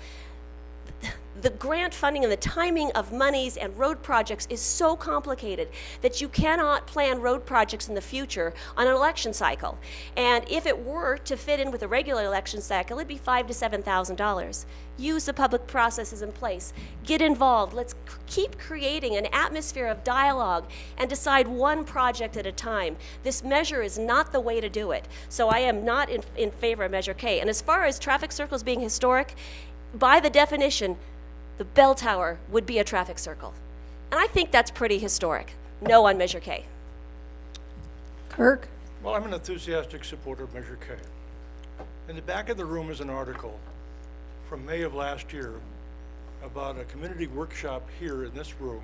the grant funding and the timing of monies and road projects is so complicated that you cannot plan road projects in the future on an election cycle. And if it were to fit in with a regular election cycle, it'd be $5,000 to $7,000. Use the public processes in place. Get involved. Let's keep creating an atmosphere of dialogue and decide one project at a time. This measure is not the way to do it. So I am not in favor of Measure K. And as far as traffic circles being historic, by the definition, the bell tower would be a traffic circle. And I think that's pretty historic. No on Measure K. Kirk? Well, I'm an enthusiastic supporter of Measure K. In the back of the room is an article from May of last year about a community workshop here in this room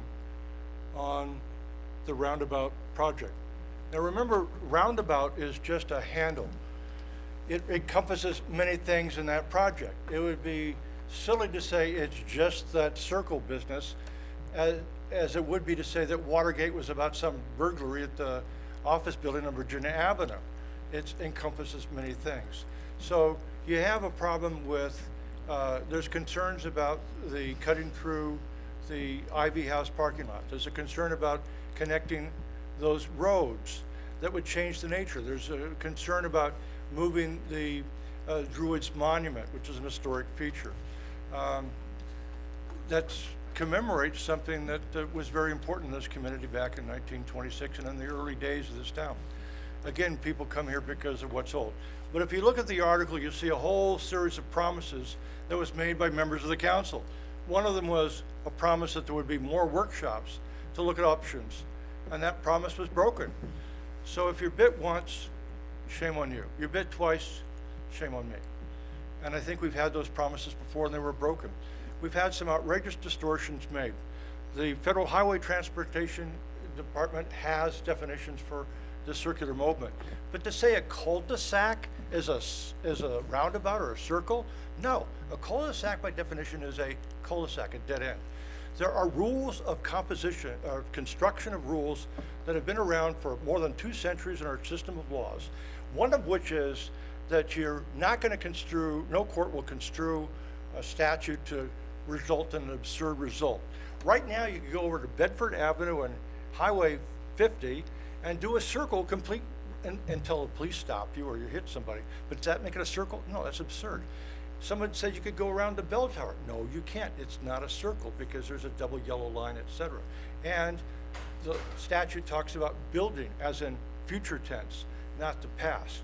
on the roundabout project. Now remember, roundabout is just a handle. It encompasses many things in that project. It would be silly to say it's just that circle business as it would be to say that Watergate was about some burglary at the office building on Virginia Avenue. It encompasses many things. So you have a problem with, there's concerns about the cutting through the Ivy House parking lot. There's a concern about connecting those roads that would change the nature. There's a concern about moving the Druids Monument, which is an historic feature. That commemorates something that was very important in this community back in 1926 and in the early days of this town. Again, people come here because of what's old. But if you look at the article, you see a whole series of promises that was made by members of the council. One of them was a promise that there would be more workshops to look at options, and that promise was broken. So if you're bit once, shame on you. You're bit twice, shame on me. And I think we've had those promises before and they were broken. We've had some outrageous distortions made. The Federal Highway Transportation Department has definitions for the circular movement. But to say a cul-de-sac is a roundabout or a circle, no. A cul-de-sac by definition is a cul-de-sac, a dead end. There are rules of composition, or construction of rules that have been around for more than 2 centuries in our system of laws. One of which is that you're not going to construe, no court will construe a statute to result in an absurd result. Right now, you can go over to Bedford Avenue and Highway 50 and do a circle complete until the police stop you or you hit somebody. But does that make it a circle? No, that's absurd. Someone said you could go around the bell tower. No, you can't. It's not a circle because there's a double yellow line, etc. And the statute talks about building as in future tense, not the past.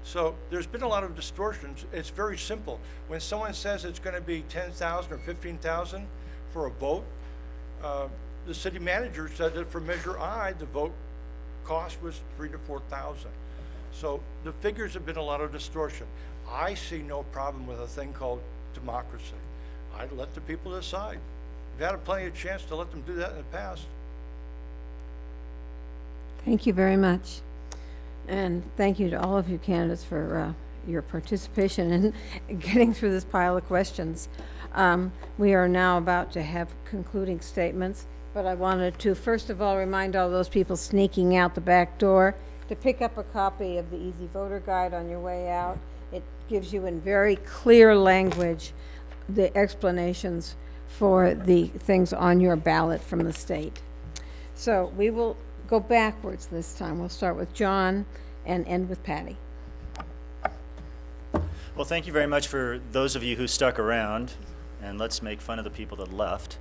So there's been a lot of distortions. It's very simple. When someone says it's going to be 10,000 or 15,000 for a vote, the city manager said that for Measure I, the vote cost was 3,000 to 4,000. So the figures have been a lot of distortion. I see no problem with a thing called democracy. I'd let the people decide. We've had plenty of chance to let them do that in the past. Thank you very much. And thank you to all of you candidates for your participation in getting through this pile of questions. We are now about to have concluding statements, but I wanted to first of all remind all those people sneaking out the back door to pick up a copy of the Easy Voter Guide on your way out. It gives you in very clear language the explanations for the things on your ballot from the state. So we will go backwards this time. We'll start with John and end with Patty. Well, thank you very much for those of you who stuck around, and let's make fun of the people that left.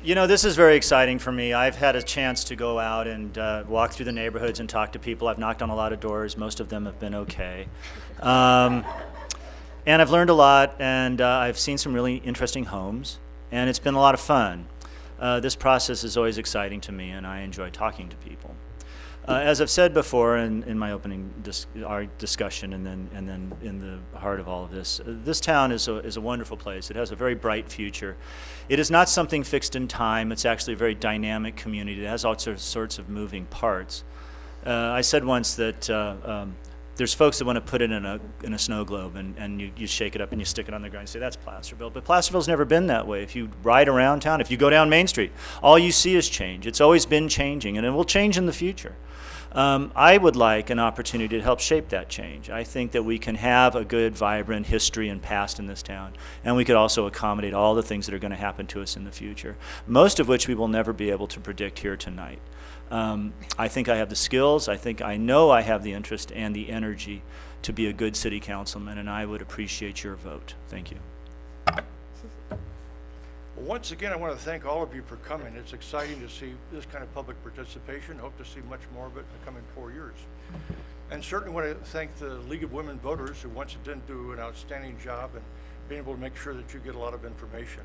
You know, this is very exciting for me. I've had a chance to go out and walk through the neighborhoods and talk to people. I've knocked on a lot of doors. Most of them have been okay. And I've learned a lot, and I've seen some really interesting homes, and it's been a lot of fun. This process is always exciting to me, and I enjoy talking to people. As I've said before in my opening our discussion and then in the heart of all of this, this town is a wonderful place. It has a very bright future. It is not something fixed in time. It's actually a very dynamic community. It has all sorts of moving parts. I said once that there's folks that want to put it in a snow globe and you shake it up and you stick it on the ground and say, that's Placerville. But Placerville's never been that way. If you ride around town, if you go down Main Street, all you see is change. It's always been changing, and it will change in the future. I would like an opportunity to help shape that change. I think that we can have a good, vibrant history and past in this town, and we could also accommodate all the things that are going to happen to us in the future, most of which we will never be able to predict here tonight. I think I have the skills, I know I have the interest and the energy to be a good city councilman, and I would appreciate your vote. Thank you. Well, once again, I want to thank all of you for coming. It's exciting to see this kind of public participation. Hope to see much more of it in the coming 4 years. And certainly want to thank the League of Women Voters, who once again do an outstanding job in being able to make sure that you get a lot of information.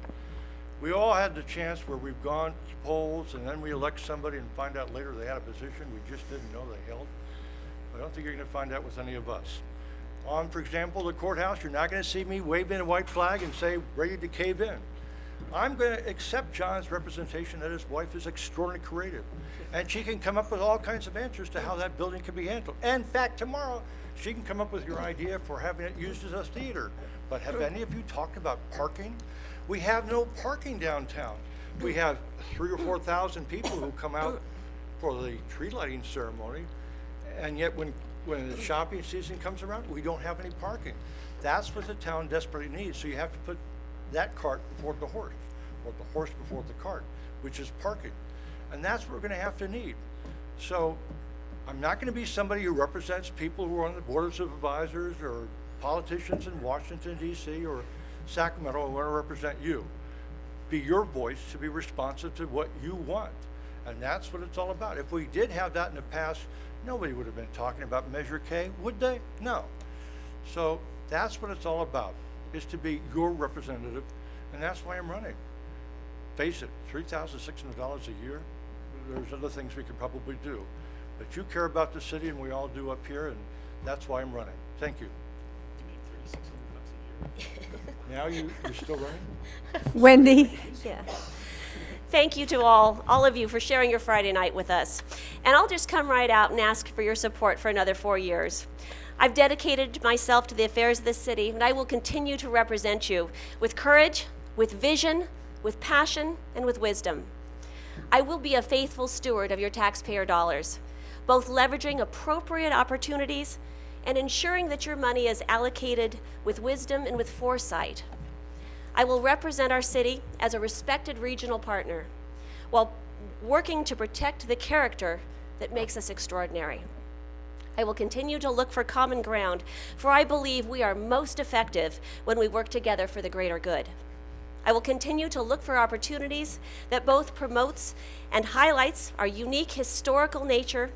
We all had the chance where we've gone to polls and then we elect somebody and find out later they had a position we just didn't know they held. I don't think you're going to find that with any of us. On, for example, the courthouse, you're not going to see me waving a white flag and say, ready to cave in. I'm going to accept John's representation that his wife is extraordinarily creative, and she can come up with all kinds of answers to how that building can be handled. In fact, tomorrow, she can come up with your idea for having it used as a theater. But have any of you talked about parking? We have no parking downtown. We have 3,000 or 4,000 people who come out for the tree lighting ceremony, and yet when the shopping season comes around, we don't have any parking. That's what the town desperately needs. So you have to put that cart before the horse, or the horse before the cart, which is parking. And that's what we're going to have to need. So I'm not going to be somebody who represents people who are on the board of supervisors or politicians in Washington, D.C. or Sacramento. I want to represent you. Be your voice to be responsive to what you want. And that's what it's all about. If we did have that in the past, nobody would have been talking about Measure K, would they? No. So that's what it's all about, is to be your representative, and that's why I'm running. Face it, $3,600 a year, there's other things we could probably do. But you care about the city, and we all do up here, and that's why I'm running. Thank you. Now you're still running? Wendy? Yeah. Thank you to all of you for sharing your Friday night with us. And I'll just come right out and ask for your support for another 4 years. I've dedicated myself to the affairs of the city, and I will continue to represent you with courage, with vision, with passion, and with wisdom. I will be a faithful steward of your taxpayer dollars, both leveraging appropriate opportunities and ensuring that your money is allocated with wisdom and with foresight. I will represent our city as a respected regional partner while working to protect the character that makes us extraordinary. I will continue to look for common ground, for I believe we are most effective when we work together for the greater good. I will continue to look for opportunities that both promotes and highlights our unique historical nature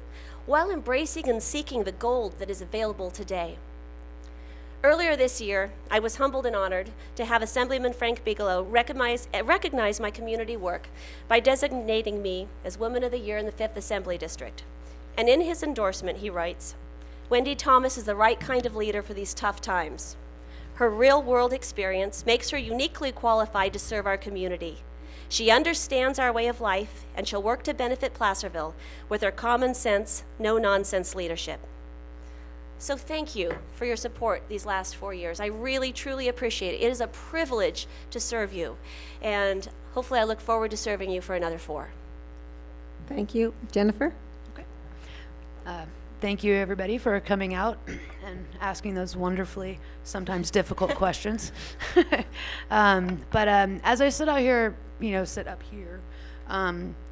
while embracing and seeking the gold that is available today. Earlier this year, I was humbled and honored to have Assemblyman Frank Bigelow recognize my community work by designating me as Woman of the Year in the 5th Assembly District. And in his endorsement, he writes, "Wendy Thomas is the right kind of leader for these tough times. Her real-world experience makes her uniquely qualified to serve our community. She understands our way of life, and she'll work to benefit Placerville with her common sense, no-nonsense leadership." So thank you for your support these last 4 years. I really, truly appreciate it. It is a privilege to serve you, and hopefully I look forward to serving you for another 4. Thank you. Jennifer? Thank you, everybody, for coming out and asking those wonderfully, sometimes difficult questions. But as I sit up here,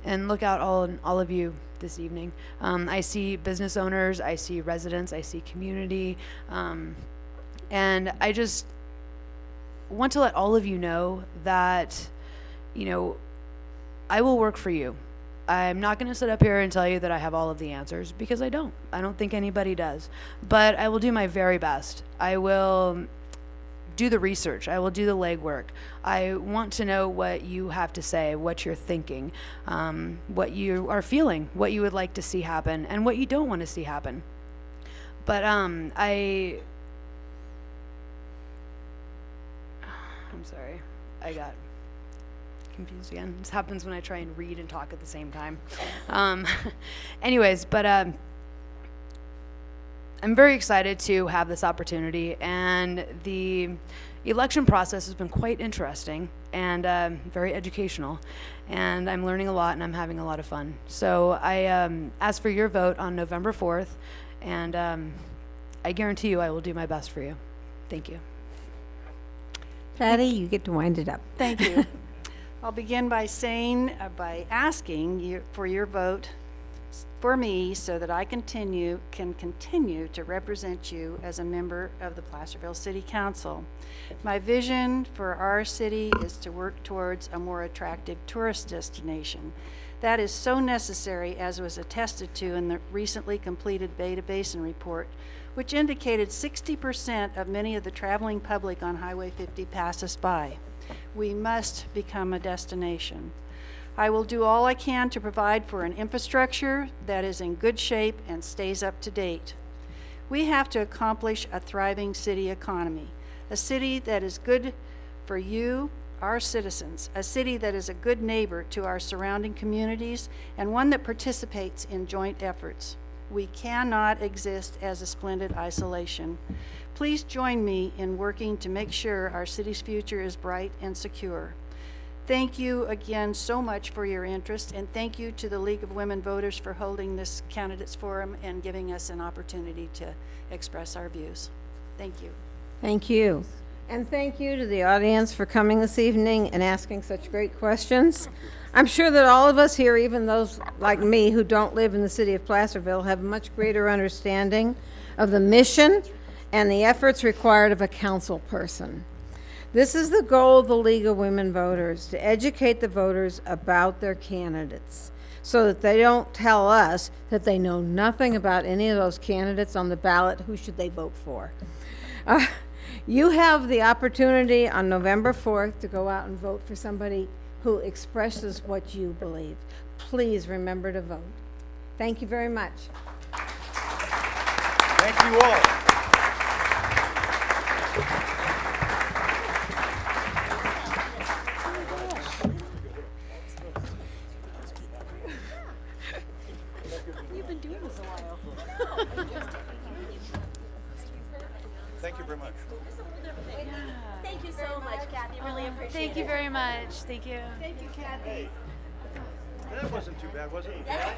and look out all of you this evening, I see business owners, I see residents, I see community, and I just want to let all of you know that, I will work for you. I'm not going to sit up here and tell you that I have all of the answers, because I don't. I don't think anybody does. But I will do my very best. I will do the research. I will do the legwork. I want to know what you have to say, what you're thinking, what you are feeling, what you would like to see happen, and what you don't want to see happen. But I'm sorry. I got confused again. This happens when I try and read and talk at the same time. Anyways, but I'm very excited to have this opportunity, and the election process has been quite interesting and very educational, and I'm learning a lot and I'm having a lot of fun. So I ask for your vote on November 4th, and I guarantee you I will do my best for you. Thank you. Patty, you get to wind it up. Thank you. I'll begin by asking you for your vote for me so that I can continue to represent you as a member of the Placerville City Council. My vision for our city is to work towards a more attractive tourist destination. That is so necessary, as was attested to in the recently completed Beta Basin report, which indicated 60% of many of the traveling public on Highway 50 pass us by. We must become a destination. I will do all I can to provide for an infrastructure that is in good shape and stays up to date. We have to accomplish a thriving city economy, a city that is good for you, our citizens, a city that is a good neighbor to our surrounding communities, and one that participates in joint efforts. We cannot exist as a splendid isolation. Please join me in working to make sure our city's future is bright and secure. Thank you again so much for your interest, and thank you to the League of Women Voters for holding this candidates forum and giving us an opportunity to express our views. Thank you. Thank you. And thank you to the audience for coming this evening and asking such great questions. I'm sure that all of us here, even those like me who don't live in the city of Placerville, have much greater understanding of the mission and the efforts required of a council person. This is the goal of the League of Women Voters, to educate the voters about their candidates so that they don't tell us that they know nothing about any of those candidates on the ballot. Who should they vote for? You have the opportunity on November 4th to go out and vote for somebody who expresses what you believe. Please remember to vote. Thank you very much. Thank you all. Thank you very much. Thank you so much, Kathy. Really appreciate it. Thank you very much. Thank you. Thank you, Kathy. That wasn't too bad, was it? I